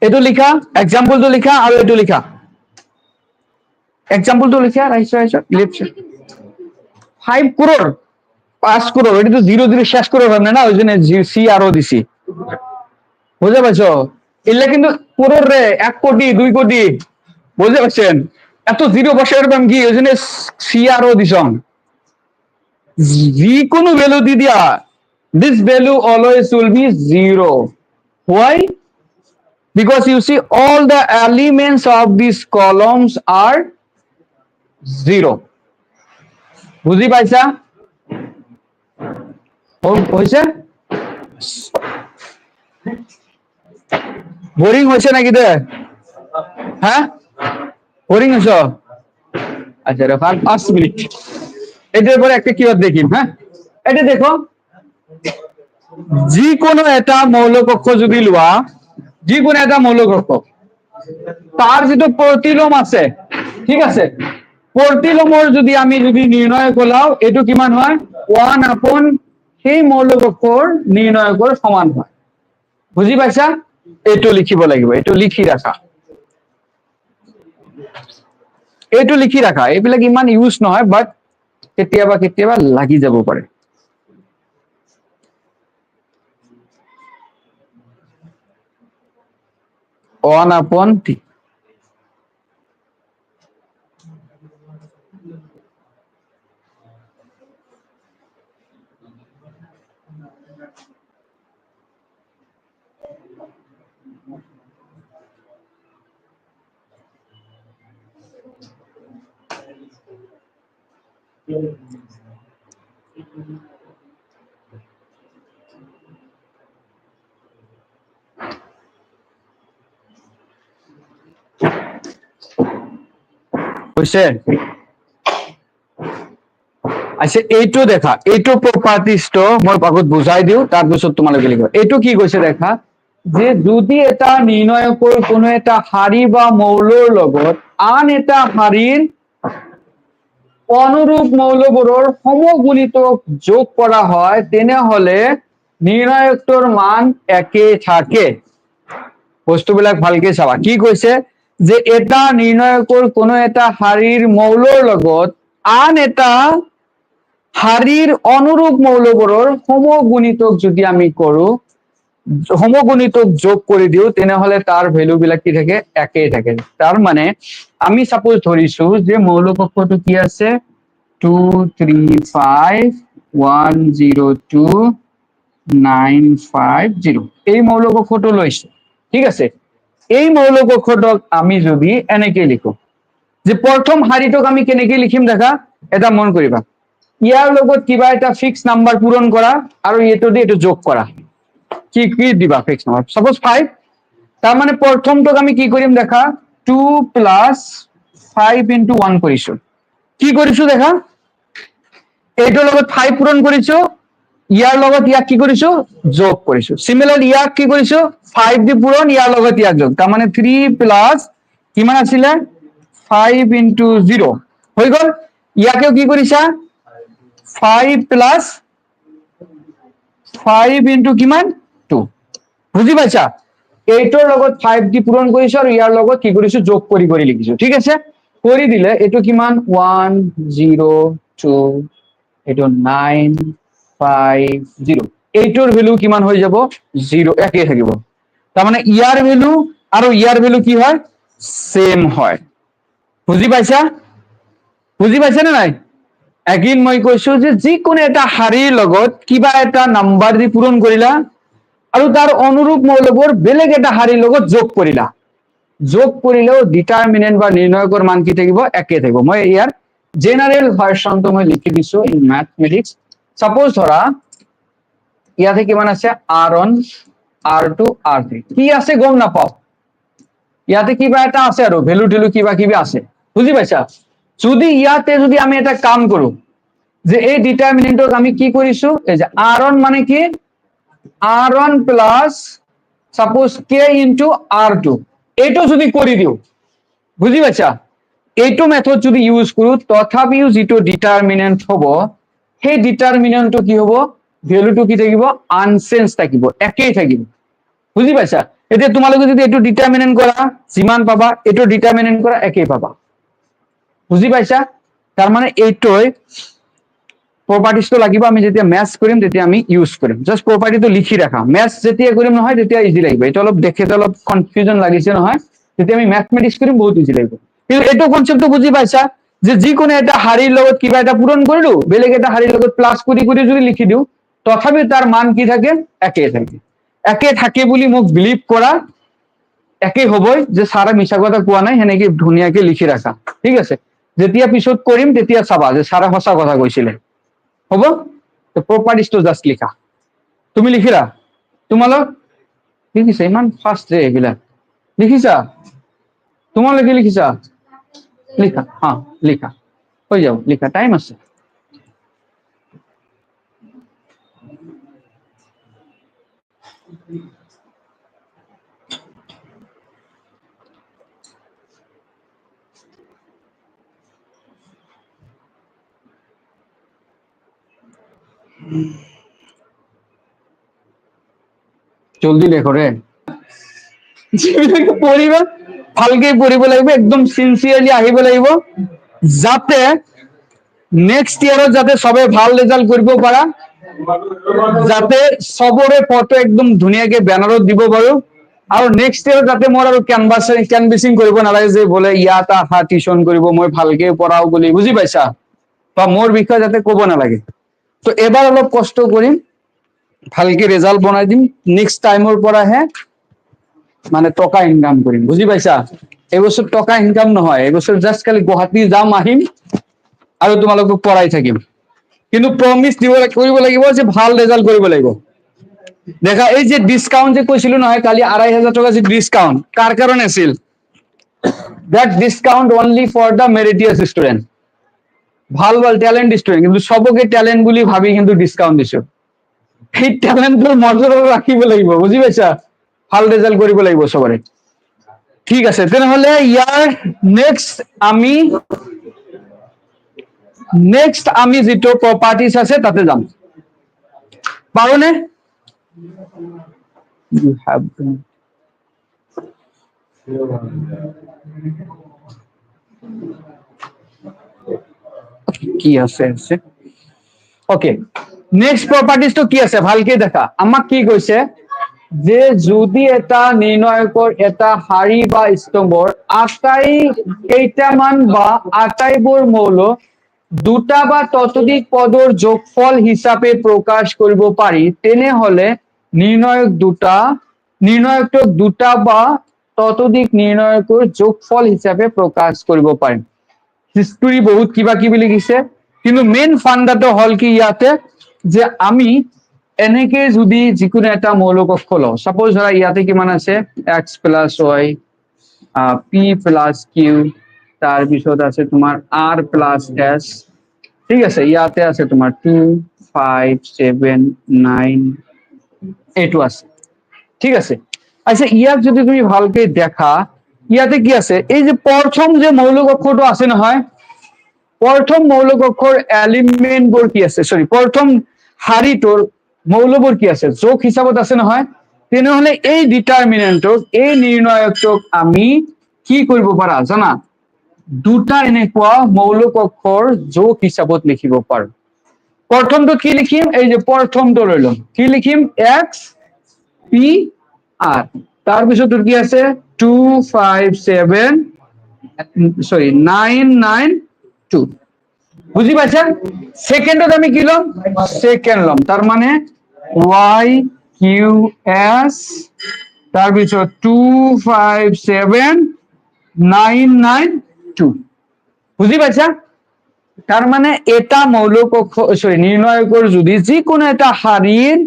এইটো লিখা, এক্সাম্পলটো লিখা আৰু এইটো লিখা। এক্সাম্পলটো লিখা, রাইট লেফট 5 crore 5 crore, এটা তো 0 0 শেষ করে ভাবনা না, ওই জন্য সি আরো দিছি। বুঝতে পারছো? এলে কিন্তু করোর রে, 1 কোটি 2 কোটি, বুঝতে পারছেন? এত জিরো বসার পাম কি, ওই জন্য সি আরো দিছন। যিকোনো ভ্যালু দি দিয়া, this value always will be 0. Why? Because you see all the elements of these columns are 0. বুঝি পাইছা? হয়েছে? বোরিং হয়েছে নাকি দে? হ্যাঁ, বোরিং হয়েছ? আচ্ছা, 5 মিনিট। এটার পরে একটা কিওয়ার্ড দেখি। হ্যাঁ, এটা দেখো, যিকোনো এটা মৌল কক্ষ যদি লোৱা, যিকোনো এটা মৌল কক্ষ, তাৰ যেটো প্ৰতিলোম আছে, ঠিক আছে, প্ৰতিলোমৰ যদি আমি নিৰ্ণয় কৰাও, এইটো কিমান হয়? 1 আপন সেই মৌল কক্ষৰ নিৰ্ণয়কৰ সমান হয়। বুঝি পাইছা? এইটো লিখিব লাগিব, এইটো লিখি ৰাখা। এইটো লিখি ৰাখা, এইবিলাক ইমান ইউজ নহয়, বাট কেতিয়াবা কেতিয়াবা লাগি যাব পাৰে। 1 আপন t। বুঝছে? আচ্ছা এইটো দেখা, এইটো প্ৰপাৰ্টিজটো মই আগত বুজাই দিওঁ, তাৰপিছত তোমালোকে লিখিবা। এইটো কি কৈছে দেখা, যে যদি এটা নিৰ্ণয়কৰ কোনো এটা শাৰী বা মৌলৰ লগত আন এটা শাৰীৰ অনুৰূপ মৌলবোৰৰ সমগুণিতক যোগ কৰা হয়, তেনেহলে নিৰ্ণায়কটোৰ মান একেই থাকে। বস্তুবিলাক ভালকে চাবা। কি কৈছে, যে এটা নিৰ্ণায়কৰ কোনো এটা শাৰীৰ মৌলৰ লগত আন এটা শাৰীৰ অনুৰূপ মৌলবোৰৰ সমগুণিতক যদি আমি কৰো, সমগুণিতক যোগ কৰি দিওঁ, তেনেহলে তাৰ ভ্যালু বিলাক কি থাকে, একেই থাকে। তাৰ মানে আমি সাপোজ ধৰিছো যে মৌল কক্ষটো কি আছে, 235102950, এই মৌল কক্ষটো লৈছো। ঠিক আছে, এই মৌল কক্ষটোক আমি যদি এনেকে লিখো, যে প্ৰথম শাৰীটোক আমি কেনেকে লিখিম দেখা, এটা মন কৰিবা। ইয়াৰ লগত কিবা এটা ফিক্স নাম্বাৰ পূৰণ কৰা আৰু এইটো দি এইটো যোগ কৰা। কি কি দিবা ফিক্স নাম্বাৰ, সাপোজ 5। তাৰ মানে প্ৰথমটোক আমি কি কৰিম দেখা, 2 + 5 × 1 কৰিছো। কি কৰিছো দেখা, এইটোৰ লগত 5 পূৰণ কৰিছো, ইয়াৰ লগত ইয়াক কি কৰিছো, যোগ কৰিছো। সিমিলাৰ ইয়াক কি কৰিছো, 5 দি পূৰণ, ইয়াৰ লগত ইয়াক যোগ। তাৰ মানে 3 + কিমান আছিলে, 5 × 0 হৈ গল। ইয়াকেও কি কৰিছা, 5 + 5 × কিমান, 2। বুজি পাইছা? এইটোৰ লগত 5 দি পূৰণ কৰিছো আৰু ইয়াৰ লগত কি কৰিছো, যোগ কৰি কৰি লিখিছো। ঠিক আছে, কৰি দিলে এইটো কিমান, 102, এইটো 950, এইটোৰ ভ্যালু কিমান হৈ যাব, 0, একেই থাকিব। তাৰ মানে ইয়াৰ ভ্যালু আৰু ইয়াৰ ভ্যালু কি হয়, সেম হয়। বুজি পাইছা? বুজি পাইছা নে নাই? এগেইন মই কৈছো যে যিকোনো এটা শাৰীৰ লগত কিবা এটা নাম্বাৰ দি পূৰণ কৰিলা আৰু তাৰ অনুৰূপ মৌলবোৰ বেলেগ এটা শাৰীৰ লগত যোগ কৰিলা, যোগ কৰিলেও ডিটাৰমিনেন্ট বা নিৰ্ণয়কৰ মান কি থাকিব, একে থাকিব। মই ইয়াৰ জেনাৰেল ভাৰ্সনটো মই লিখি দিছো ইন ম্যাথমেটিক্স। সাপোজ ধৰা ইয়াতে কিমান আছে, R1 R2 R3, কি আছে গম নাপাও, ইয়াতে কিবা এটা আছে আৰু ভ্যালু টেলু কিবা কিবি আছে। বুজি পাইছা? যদি ইয়াতে যদি আমি এটা কাম কৰো, যে এই ডিটাৰমিনেন্টক আমি কি কৰিছো, এই যে R1 মানে কি, R1 + সাপোজ K × R2, এইটো যদি কৰি দিও, বুজি পাইছা, এইটো মেথড যদি ইউজ কৰো, তথাপিও যিটো ডিটারমিনেন্ট হব, সেই ডিটারমিনেন্টটো কি হব, ভ্যালুটো কি থাকিব, আনচেঞ্জ থাকিব, একেই থাকিব। বুজি পাইছা? এতিয়া তোমালোকে যদি এইটো ডিটারমিনেন্ট কৰা, যিমান পাবা, এইটো ডিটাৰমিনেন্ট কৰা, একেই পাবা। বুজি পাইছা? তাৰ মানে এইটোই প্ৰপাৰ্টিজটো লাগিব, আমি যেতিয়া ম্যাথ কৰিম তেতিয়া আমি ইউজ কৰিম। জাস্ট প্ৰপাৰ্টিটো লিখি ৰাখা, ম্যাথ যেতিয়া কৰিম নহয় তেতিয়া ইজি লাগিব। এটা অলপ দেখেতে অলপ কনফিউজন লাগিছে নহয়, যেতিয়া আমি ম্যাথমেটিক্স কৰিম বহুত ইজি লাগিব। কিন্তু এইটো কনসেপ্টটো বুজি পাইছা, যে যিকোনো এটা শাৰীৰ লগত কিবা এটা পূৰণ কৰিলো, বেলেগ এটা শাৰীৰ লগত প্লাস কৰি কৰি যদি লিখি দিও, তথাপি তাৰ মান কি থাকে, একেই থাকে। একে থাকে বুলি মোক বিলিভ কৰা, একেই হবই, যে সাৰা মিছা কথা কোৱা নাই, সেনেকে ধুনীয়াকে লিখি ৰাখা। ঠিক আছে, যেতিয়া পিছত কৰিম তেতিয়া চাবা যে সাৰা সঁচা কথা কৈছিলে। হব, তো প্ৰপাৰ্টিজটো জাস্ট লিখা। তুমি লিখিলা, তোমালোক লিখিছা, ইমান ফাষ্ট যে এইবিলাক লিখিছা, তোমালোকে লিখিছা, লিখা, হ্যাঁ লিখা, হৈ যাব, লিখা, টাইম আছে। জলদি লেখো ৰে, যিবিলাকে পঢ়িবা ভালকে পঢ়িব লাগিব, একদম সিনসিয়াৰলি আহিব লাগিব, যাতে নেক্সট ইয়াৰত যাতে সবে ভাল ৰেজাল্ট কৰিব পাৰা, যাতে সবৰে ফটো একদম ধুনীয়াকে বেনাৰত দিব পাৰো, আৰু নেক্সট ইয়াৰত যাতে মোৰ আৰু কেনভাসিং কৰিব নালাগে যে বোলে ইয়াত আহা টিউশন কৰিব, মই ভালকে পঢ়াও বুলি। বুজি পাইছা? বা মোৰ বিষয়ে যাতে কব নালাগে। তো এবাৰ অলপ কষ্ট কৰিম, ভালকে ৰেজাল্ট বনাই দিম, নেক্সট টাইমৰ পৰাহে মানে টকা ইনকাম কৰিম। বুজি পাইছা? এই বছৰ টকা ইনকাম নহয়, এই বছৰ জাস্ট খালি গুৱাহাটী যাম আহিম, আৰু তোমালোকক পঢ়াই থাকিম কিন্তু প্ৰমিস কৰিব লাগিব যে ভাল ৰেজাল্ট কৰিব লাগিব দেখা এই যে ডিসকাউন্ট যে কৈছিলো নহয় কালি 2500 টাকা যে ডিসকাউন্ট কার কারণে আছিল that discount only for the meritorious student ভাল ভাল ট্যালেন্ট স্টুডেন্ট কিন্তু সবকে ট্যালেন্ট বুলি ভাবি কিন্তু ডিসকাউন্ট দিছো এই ট্যালেন্টৰ মৰ্যাদা ৰাখিব লাগিব বুজি পাইছা ভাল ৰেজাল্ট কৰিব লাগিব সবৰে ঠিক আছে তেনেহলে ইয়াৰ নেক্সট আমি যেটো প্ৰপাৰ্টিজ আছে তাতে যাম পাৰোনে you have কি আছে ওকে নেক্সট প্ৰপাৰ্টিজ তো কি আছে ভালকে দেখা আমাক কি কৈছে যে যদি এটা নিৰ্ণয়কৰ এটা শাৰী বা স্তম্ভৰ আটাই কেইটামান বা আটাইবোৰ মৌল দুটা বা ততোধিক পদৰ যোগফল হিচাপে প্ৰকাশ কৰিব পাৰি তেনেহলে নিৰ্ণয়কটোক দুটা বা ততোধিক নিৰ্ণয়কৰ যোগফল হিচাপে প্ৰকাশ কৰিব পাৰি হিষ্টৰী বহুত কিবা কিবি লিখিছে কিন্তু মেইন ফান্ডাটো হল কি ইয়াতে যে আমি এনেকে যদি যিকোনো এটা মৌল কক্ষ লওঁ সাপোজ ধৰা ইয়াতে কিমান আছে x plus y p plus q তাৰ পিছত আছে তোমাৰ r প্লাস s ঠিক আছে ইয়াতে আছে তোমাৰ 2 5 7 9 এইটো আছে ঠিক আছে আচ্ছা ইয়াক যদি তুমি ভালকে দেখা ইয়াতে কি আছে এই যে প্ৰথম যে মৌল কক্ষটো আছে নহয় প্ৰথম মৌল কক্ষৰ এলিমেন্টবোৰ কি আছে সৰি প্ৰথম শাৰীটোৰ মৌলবোৰ কি আছে যোগ হিচাপত আছে নহয় তেনেহলে এই ডিটাৰমিনেন্টক এই নিৰ্ণায়কটোক আমি কি কৰিব পাৰা জানা দুটা এনেকুৱা মৌল কক্ষৰ যোগ হিচাপত লিখিব পাৰো প্ৰথমটো কি লিখিম এই যে প্ৰথমটো লৈ লম কি লিখিম x p r তাৰ পিছত কি আছে 2 5 7 সরি 9 9 2 বুঝি পাইছেন সেকেন্ডত আমি কি লম সেকেন্ড লম তার মানে y q s তার পিছত 2 5 7 9 9 2 বুঝি পাইছা তার মানে এটা মৌল কক্ষ সরি নিৰ্ণয়কৰ যদি যিকোনো এটা শাৰীৰ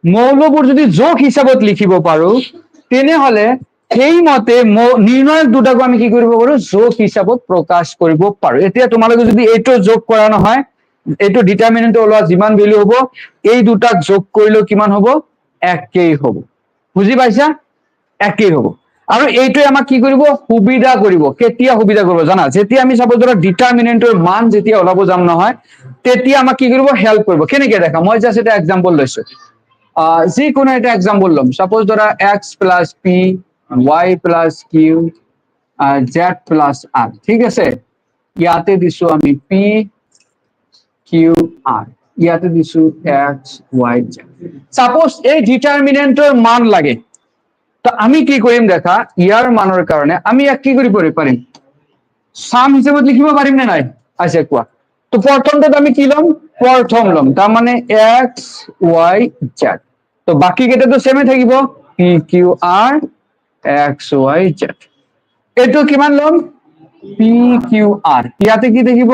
মৌলবোৰ যদি যোগ হিচাপত লিখিব পাৰো তেনেহলে সেই মতে নিৰ্ণয়ক দুটাকো আমি কি কৰিব পাৰো যোগ হিচাপত প্ৰকাশ কৰিব পাৰো এতিয়া তোমালোকে যদি এইটো যোগ কৰা নহয় এইটো ডিটাৰমিনেন্ট ওলোৱা যিমান ভ্যালু হ'ব এই দুটাক যোগ কৰিলে কিমান হ'ব একেই হ'ব বুজি পাইছা একেই হ'ব আৰু এইটোৱে আমাক কি কৰিব সুবিধা কৰিব কেতিয়া সুবিধা কৰিব জানা যেতিয়া আমি সাপোজ ধৰা ডিটাৰমিনেন্টৰ মান যেতিয়া ওলাব যাম নহয় তেতিয়া আমাক কি কৰিব হেল্প কৰিব কেনেকৈ দেখা মই জাস্ট এটা এক্সাম্পল লৈছো যিকোনো এটা এক্সাম্পল লম সাপোজ ধৰা x plus p y plus q z plus r ঠিক আছে ইয়াতে দিছো আমি p q r ইয়াতে দিছো x y z সাপোজ এই ডিটাৰমিনেন্টৰ মান লাগে তো আমি কি কৰিম দেখা ইয়াৰ মানৰ কাৰণে আমি এক কি কৰিব পাৰিম সাম হিচাপত লিখিব পাৰিম নে নাই আচ্ছা কোৱা তো প্ৰথমটো আমি কি লম প্ৰথম লম তাৰ মানে x y z তো বাকি কেইটা তো সেমে থাকিব p q r x y z এইটো কিমান লম p q r ইয়াতে কি থাকিব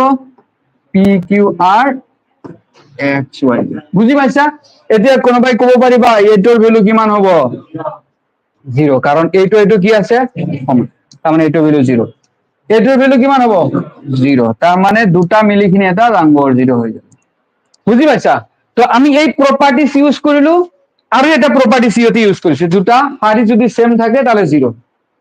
p q r x y z বুজি পাইছা এতিয়া কোনোবাই ক'ব পাৰিবা এইটোৰ ভ্যালু কিমান হ'ব 0 কাৰণ এইটো কি আছে তাৰ মানে এইটো ভ্যালু 0 এইটোৰ ভ্যালু কিমান হ'ব 0 তাৰ মানে দুটা মিলিখিনি এটা ডাঙৰ 0 হৈ যাব বুজি পাইছা তো আমি এই প্ৰপাৰ্টিজ ইউজ কৰিলো আৰু এটা প্ৰপাৰ্টিজ ইহতে ইউজ কৰিছে দুটা শাৰী যদি সেম থাকে তাহলে 0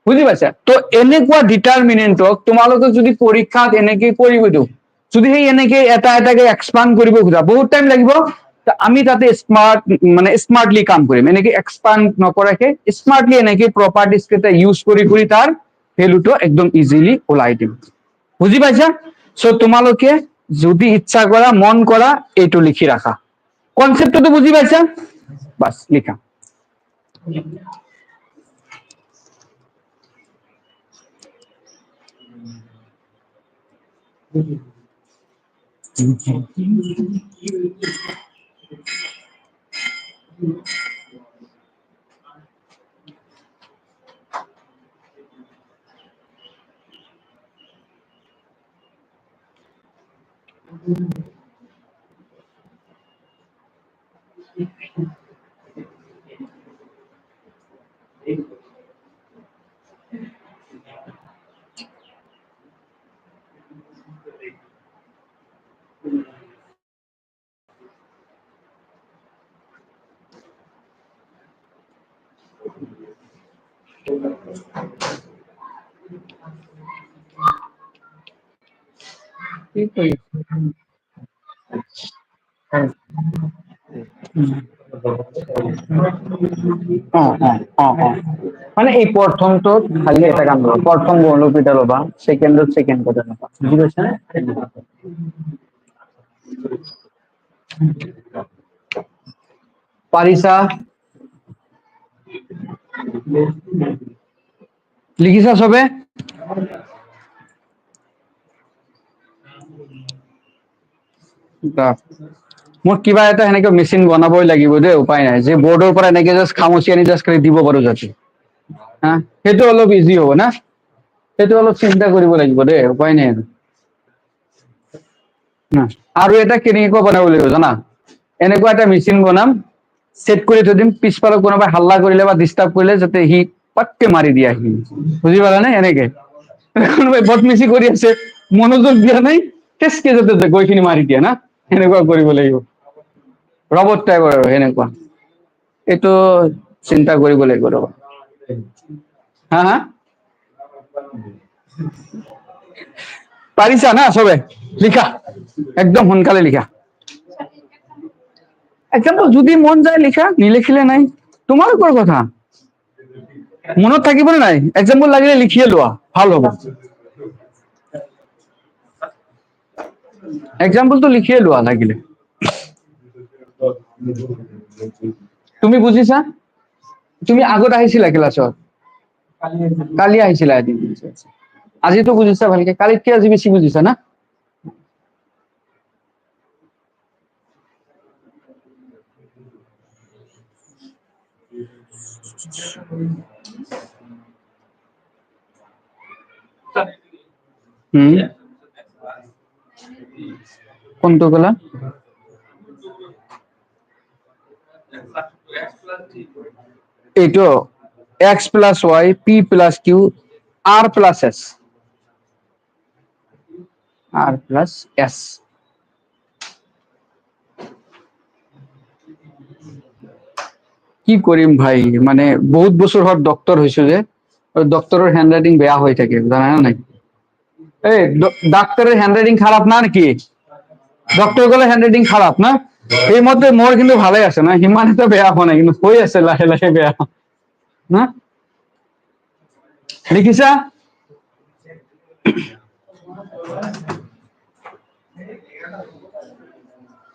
বুজি পাইছা তো এনেকুৱা ডিটাৰমিনেন্টক তোমালোকে যদি পৰীক্ষাত এনেকে কৰিব দিও যদি সেই এনেকে এটা এটাকে এক্সপান্ড কৰিব খোজা বহুত টাইম লাগিব আমি তাতে স্মাৰ্টলি কাম কৰিম এনেকে এক্সপান্ড নকৰাকে স্মাৰ্টলি এনেকে প্ৰপাৰ্টিজ কেইটা ইউজ কৰি তাৰ ভ্যালুটো একদম ইজিলি ওলাই দিম বুজি পাইছা সো তোমালোকে যদি ইচ্ছা কৰা মন কৰা এইটো লিখি ৰাখা কনসেপ্টটো বুজি পাইছা বাস লিখা কি কৰি অ অ অ অ মানে এই প্ৰথমটোত খালি এটা কাম ল'বা, প্ৰথম বৰ্ণকেইটা ল'বা, ছেকেণ্ডত ছেকেণ্ড কথা ল'বা, বুজি পাইছা নে? পাৰিছা? লিখিছা চবে? মোৰ কিবা এটা সেনেকে মেচিন বনাবই লাগিব দেই, উপায় নাই, যে বৰ্ডৰ পৰা এনেকে জাষ্ট খামুচি আনি জাষ্ট দিব পাৰো যাতে, হা সেইটো অলপ ইজি হ'ব না, সেইটো অলপ চিন্তা কৰিব লাগিব দেই, উপায় নাই আৰু। আৰু এটা কেনেকুৱা বনাব লাগিব জানা, এনেকুৱা এটা মেচিন বনাম, সেট কৰি থৈ দিম, পিছফালে কোনোবাই হাল্লা কৰিলে বা ডিষ্টাৰ্ব কৰিলে যাতে সি পটকে মাৰি দিয়ে আহি, বুজি পালা নে? এনেকে কোনোবাই বদমাচি কৰি আছে, মনোযোগ দিয়া নাই, কেচকে যাতে গৈ কিনি মাৰি দিয়ে না, সেনেকুৱা কৰিব লাগিব, ৰবট টাইপৰ আৰু সেনেকুৱা। এইটো চিন্তা কৰিব লাগিব ৰবা। হা হা পাৰিছা না চবে? লিখা, একদম সোনকালে লিখা। এক্সাম্পল যদি মন যায় লিখা, নিলিখিলে নাই, তোমালোকৰ কথা। মনত থাকিব নে নাই? এক্সাম্পল লাগিলে লিখিয়ে লোৱা, ভাল হ'ব। এক্সাম্পলটো লিখিয়ে লোৱা লাগিলে। তুমি বুজিছা? তুমি আগত আহিছিলা ক্লাছত? কালি আহিছিলা এদিন, আজিতো বুজিছা ভালকে, কালিতকে আজি বেছি বুজিছা না? হুম, কোনটো কলা? এইটো X plus Y P plus Q R plus S, R plus এস। কি কৰিম ভাই, মানে বহুত বছৰ হল ডক্টৰ হৈছো যে, ডক্টৰৰ হ্যান্ড রাইটিং বেয়া হৈ থাকে, জানা না নাই? এই ডাক্তারের হ্যান্ড রাইটিং খারাপ না নাকি? ডক্টর গলে হ্যান্ড রাইটিং খারাপ না? এই মধ্যে মোর কিন্তু ভালে আছে না, সিমান এটা বেয়া হোৱা নাই, কিন্তু হৈ আছে লাহে লাহে বেয়া না। লিখিছা?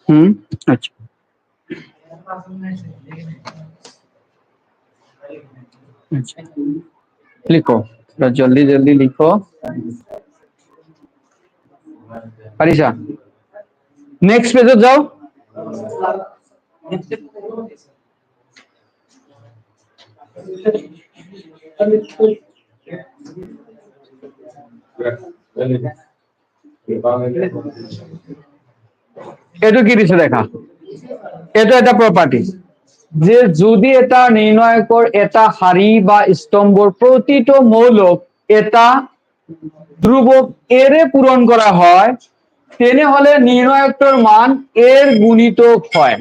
হুম, আচ্ছা আচ্ছা, লিখো, জলদি জলদি লিখো। পাৰিছা? নেক্সট পেজত যাও। এইটো কি দিছে দেখা, এইটো এটা প্ৰপাৰ্টি, যে যদি এটা নিৰ্ণায়কৰ এটা শাৰী বা স্তম্ভৰ প্ৰতিটো মৌলক এটা ধ্রুবক এরে পূরণ করা হয়, তেনেহলে নির্ণায়কটার মান এর গুণিতক হয়।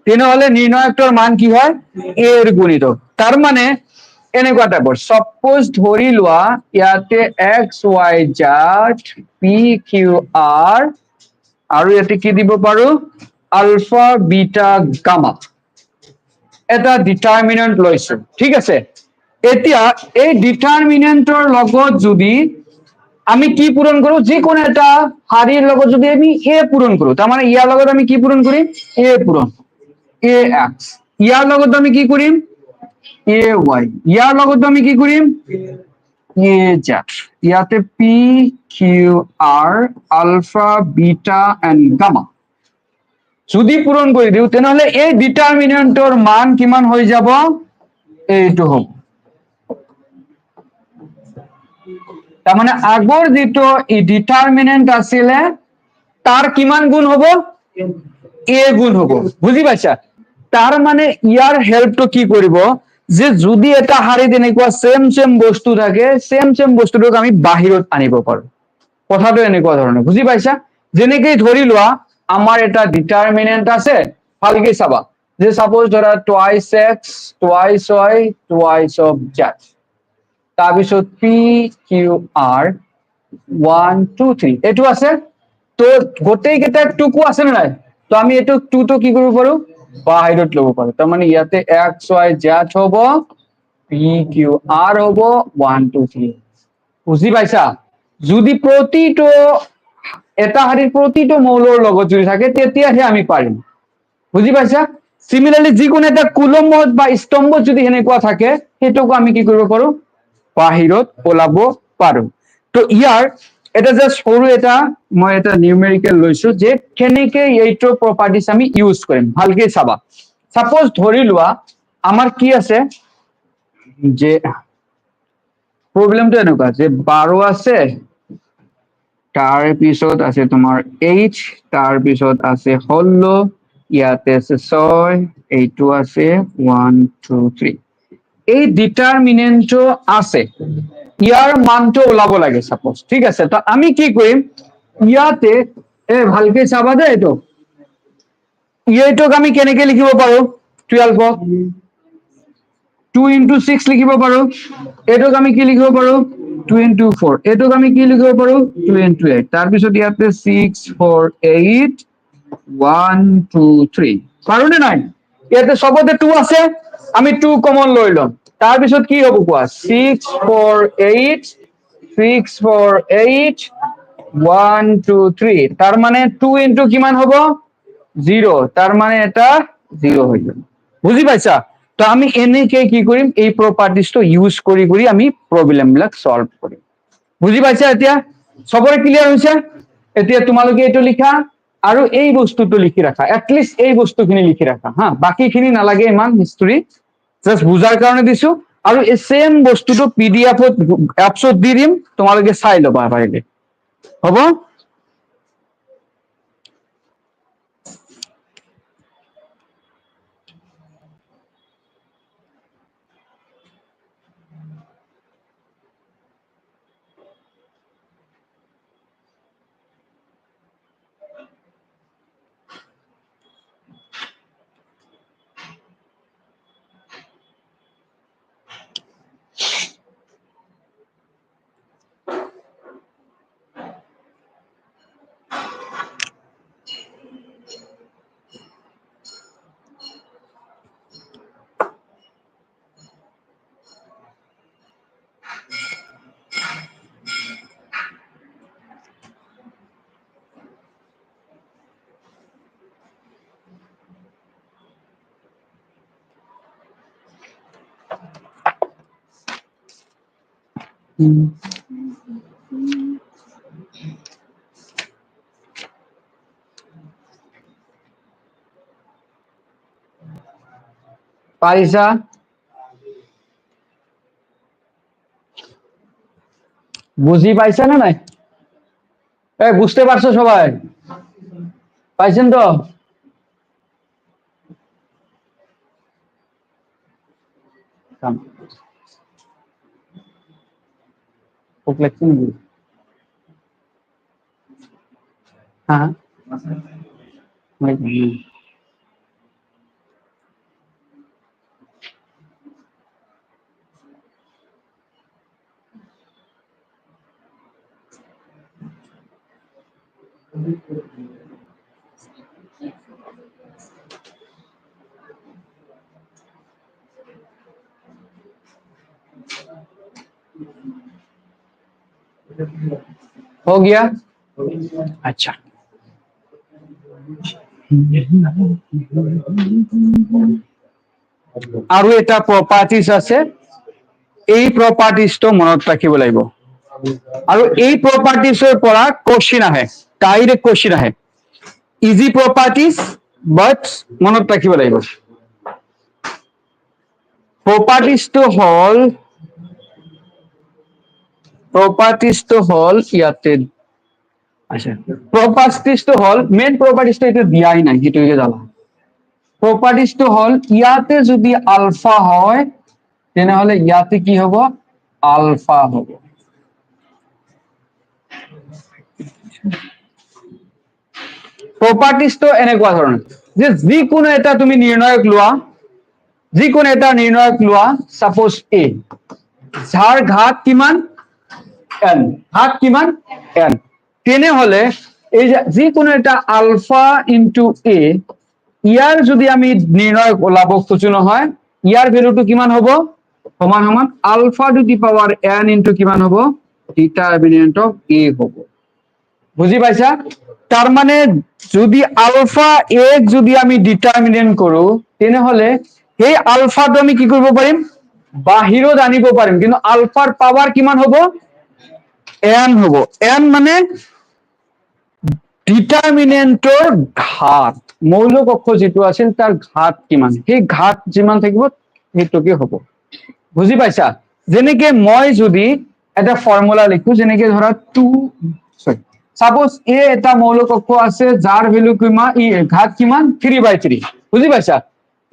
তেনেহলে নির্ণায়কটার মান কি হয়? এর গুণিতক। তার মানে এনেকুৱা টাইপৰ, সাপোজ ধৰি লোৱা ইয়াতে x y z p q r, আৰু ইয়াতে কি দিব পাৰো, আলফা বিটা গামা, এটা ডিটাৰমিনেন্ট লৈছো, ঠিক আছে? এতিয়া এই ডিটাৰমিনেন্টৰ লগত যদি আমি কি পূরণ করব, যে কোনো একটা হাড়ির লগত যদি আমি এ পূরণ করব, তার মানে ইয়ার লগত আমি কি পূরণ করি, এ পূরণ, এ এক্স, ইয়ার লগত আমি কি করিম, এ ওয়াই, ইয়ার লগত আমি কি করিম, এ জেড, ইয়াতে p q r alpha beta and gamma যদি পূরণ করে দিও, তেনেহলে এই ডিটাৰমিনেন্টৰ মান কিমান হৈ যাব, এইটো হ'ব। তাৰমানে আগৰ যিটো ডিটাৰমিনেন্ট আছিলে তাৰ কিমান গুণ হ'ব এ গুণ হ'ব বুজি পাইছা তাৰ মানে ইয়াৰ হেল্পটো কি কৰিব যে যদি এটা শাৰীত এনেকুৱা সেম বস্তু থাকে সেম বস্তুটোক আমি বাহিৰত আনিব পাৰো কথাটো এনেকুৱা ধৰণৰ বুজি পাইছা যেনেকৈ ধৰি লোৱা আমাৰ এটা ডিটাৰমিনেন্ট আছে ভালকে চাবা যে সাপোজ ধৰা twice x twice y twice of z তাৰপিছত পি কিউ আৰ 1 2 3 এইটো আছে তো গোটেই কেইটা টুকু আছে নে নাই তো আমি এইটো টুটো কি কৰিব পাৰো বাহিৰত ল'ব পাৰো তাৰ মানে ইয়াতে এক্স y z হ'ব পি কিউ আৰ হ'ব 1 2 3 বুজি পাইছা যদি প্ৰতিটো এটা শাৰীৰ প্ৰতিটো মৌলৰ লগত যদি থাকে তেতিয়াহে আমি পাৰিম বুজি পাইছা সিমিলাৰলি যিকোনো এটা কুলম্বত বা স্তম্ভত যদি সেনেকুৱা থাকে সেইটোকো আমি কি কৰিব পাৰো বাহিৰত ওলাব পাৰো তো ইয়াৰ এটা জাস্ট সৰু এটা মই এটা নিউমেৰিকেল লৈছো যে কেনেকে এইটো প্ৰপাৰ্টিজ আমি ইউজ কৰিম ভালকে চাবা সাপোজ ধৰি লোৱা আমাৰ কি আছে যে প্ৰবলেমটো এনেকুৱা যে 12 আছে তাৰ পিছত আছে তোমাৰ h তাৰ পিছত আছে 16 ইয়াতে আছে 6 এইটো আছে 1 2 3 এই ডিটাৰমিনেন্টটো আছে ইয়াৰ মানটো ওলাব লাগে সাপোজ ঠিক আছে তো আমি কি কৰিম ইয়াতে ভালকে চাবা দে এইটোক আমি কেনেকে লিখিব পাৰো 12 2 into 6 লিখিব পাৰো এইটোক আমি কি লিখিব পাৰো 2 into 4 এইটোক আমি কি লিখিব পাৰো 2 into 8 তাৰ পিছত ইয়াতে 6 4 8 1 2 3 পাৰো নে নাই ইয়াতে সবতে 2 আছে আমি 2 কমন লৈ লম তাৰ পিছত কি হ'ব কোৱা 6 4 8 6 4 8 1 2 3 তাৰ মানে 2 into কিমান হ'ব 0 তাৰ মানে এটা 0 হৈ যাব বুজি পাইছা তো আমি এনেকে কি কৰিম এই প্ৰপাৰ্টিজটো ইউজ কৰি কৰি আমি প্ৰবলেম বিলাক সলভ কৰিম বুজি পাইছা এতিয়া সবৰে ক্লিয়াৰ হৈছে এতিয়া তোমালোকে এইটো লিখা আৰু এই বস্তুটো লিখি ৰাখা এটলিষ্ট এই বস্তুখিনি লিখি ৰাখা হা বাকিখিনি নালাগে ইমান হিষ্টৰী জাস্ট বুজাৰ কাৰণে দিছো আৰু এই সেম বস্তুটো পিডিএফত এপছত দি দিম তোমালোকে চাই ল'বা পাৰিলে হ'ব পাৰিছা বুঝি পাইছা না নাই বুঝতে পারছো সবাই পাইছেন তো ভোক লাগছে নাকি হ্যাঁ हो गया अच्छा আৰু এটা প্ৰপাৰ্টিজ আছে এই প্ৰপাৰ্টিজটো মনত ৰাখিব লাগিব আৰু এই প্ৰপাৰ্টিজৰ পৰা কোশ্চেন আহে ডাইৰেক্ট কোশ্চেন আহে ইজি প্ৰপাৰ্টিজ বাট মনত ৰাখিব লাগিব প্ৰপাৰ্টিজটো হল ইয়াতে আচ্ছা প্ৰপাৰ্টিজটো হ'ল মেইন প্ৰপাৰ্টিজটো এইটো দিয়াই নাই সেইটোকে জানা প্ৰপাৰ্টিজটো হ'ল ইয়াতে যদি আলফা হয় তেনেহলে ইয়াতে কি হ'ব আলফা হ'ব প্ৰপাৰ্টিজটো এনেকুৱা ধৰণৰ যে যিকোনো এটা তুমি নিৰ্ণয়ক লোৱা যিকোনো এটা নিৰ্ণয়ক লোৱা সাপোজ এ যাৰ ঘাত কিমান n ঘাত কিমান n তেনেহলে এই যে যিকোনো এটা আলফা ইনটু এ ইয়াৰ যদি আমি নিৰ্ণয়ক ওলাব খুজো নহয় ইয়াৰ ভ্যালুটো কিমান হ'ব সমান সমান alpha to the power n into কিমান হ'ব ডিটারমিনেন্ট অফ a হ'ব বুজি পাইছা তার মানে যদি আলফা এ যদি আমি ডিটারমিনেন্ট কৰো তেনেহলে এই আলফাটো আমি কি কৰিব পাৰিম বাহিৰত আনিব পাৰিম কিন্তু আলফাৰ পাৱাৰ কিমান হ'ব n হ'ব n মানে ডিটাৰমিনেন্টৰ ঘাত মৌলিক অক্ষ যেটো আছিল তাৰ ঘাত কিমান সেই ঘাত যিমান থাকিব সেইটোকে হ'ব বুজি পাইছা যেনেকে মই যদি এটা ফৰ্মুলা লিখো যেনেকে ধৰা 2 সৰি সাপোজ এ এটা মৌলিক অক্ষ আছে যাৰ ভ্যালু কিমান ই ঘাত কিমান 3/3 বুজি পাইছা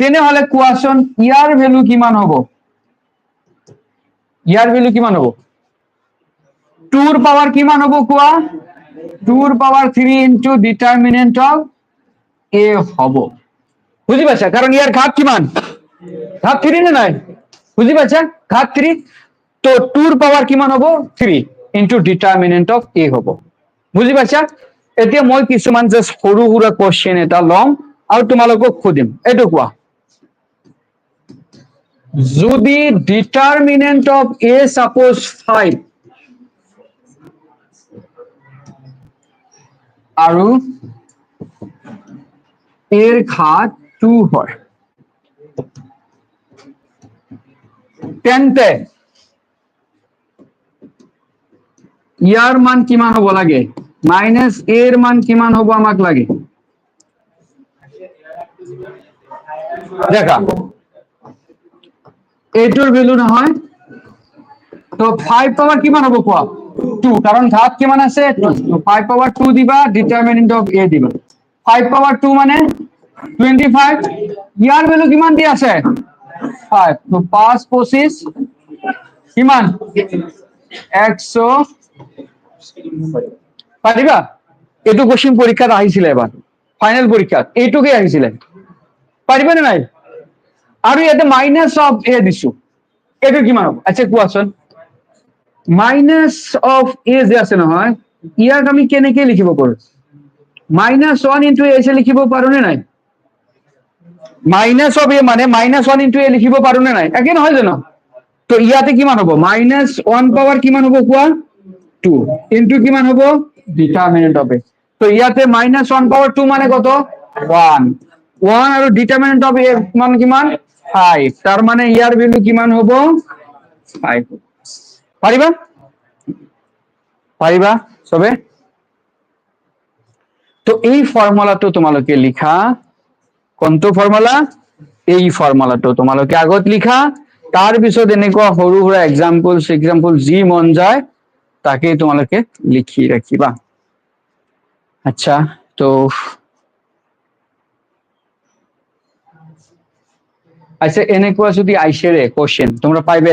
তেনেহলে কোৱাচোন ইয়াৰ ভ্যালু কিমান হ'ব ইয়াৰ ভ্যালু কিমান হ'ব 2 ৰ পাৱাৰ কিমান হ'ব কোৱা 2 ৰ power 3 into determinant of a হ'ব বুজি পাইছা কারণ ইয়ার ঘাত কিমান ঘাত 3 না নাই বুজি পাইছা ঘাত 3 তো 2 ৰ পাৱাৰ কিমান হ'ব 3 ইনটু ডিটারমিনেন্ট অফ a হ'ব বুজি পাইছা এতিয়া মই কিছুমান জাস্ট সৰু সৰু কোশ্চেন এটা লম আৰু তোমালোকক খুদিম এটো কোৱা যদি ডিটাৰমিনেন্ট অফ a সাপোজ 5 আৰু এৰ ঘাত 2 হয় তেন্তে ইয়াৰ মান কিমান হ'ব লাগে মাইনাস এৰ মান কিমান হ'ব আমাক লাগে দেখা এইটোৰ ভ্যালু নহয় তো 5 পাৱাৰ কিমান হ'ব কোৱা 2 কাৰণ ঘাত কিমান আছে 2 তো 5 পাৱাৰ 2 দিবা ডিটাৰমিনেন্ট অফ a দিবা 5 পাৱাৰ 2 মানে 25 ইয়াৰ ভ্যালু কিমান দি আছে 5 তো 5 25 কিমান 100 পাৰিবা এটো কোশ্চেন পৰীক্ষাত আহিছিল এবাৰ ফাইনাল পৰীক্ষাত এইটোকে আহিছিল পাৰিবা নে নাই আৰু ইয়াতে মাইনাস অফ a দিছো এটো কিমান হ'ব আচ্ছা কোৱাচোন মাইনাস অফ a যে আছে নহয় ইয়াক আমি কেনেকৈ লিখিব পাৰো -1 ইনটু a এ লিখিব পাৰো নে নাই মাইনাস অফ a মানে -1 ইনটু a লিখিব পাৰো নে নাই একে নহয় জানো তো ইয়াতে কিমান হ'ব -1 পাৱাৰ কিমান হ'ব কোৱা 2 ইনটু কিমান হ'ব ডিটাৰমিনেন্ট অফ a তো ইয়াতে -1 পাৱাৰ 2 মানে কত 1 1 আৰু ডিটাৰমিনেন্ট অফ a মান কিমান 5 তাৰ মানে ইয়াৰ ভ্যালু কিমান হ'ব 5 পাৰিবা পাৰিবা সবে তো এই ফৰ্মুলাটো তোমালোকে লিখা কোনটো ফৰ্মুলা এই ফৰ্মুলাটো তোমালোকে আগত লিখা তাৰ পিছত এনেকুৱা সৰু সৰু এক্সাম্পল যি মন যায় তাকে তোমালোকে লিখি ৰাখিবা আচ্ছা তো আচ্ছা এনেকুৱা যদি আইছে ৰে কোশ্চেন তোমৰা পাইবে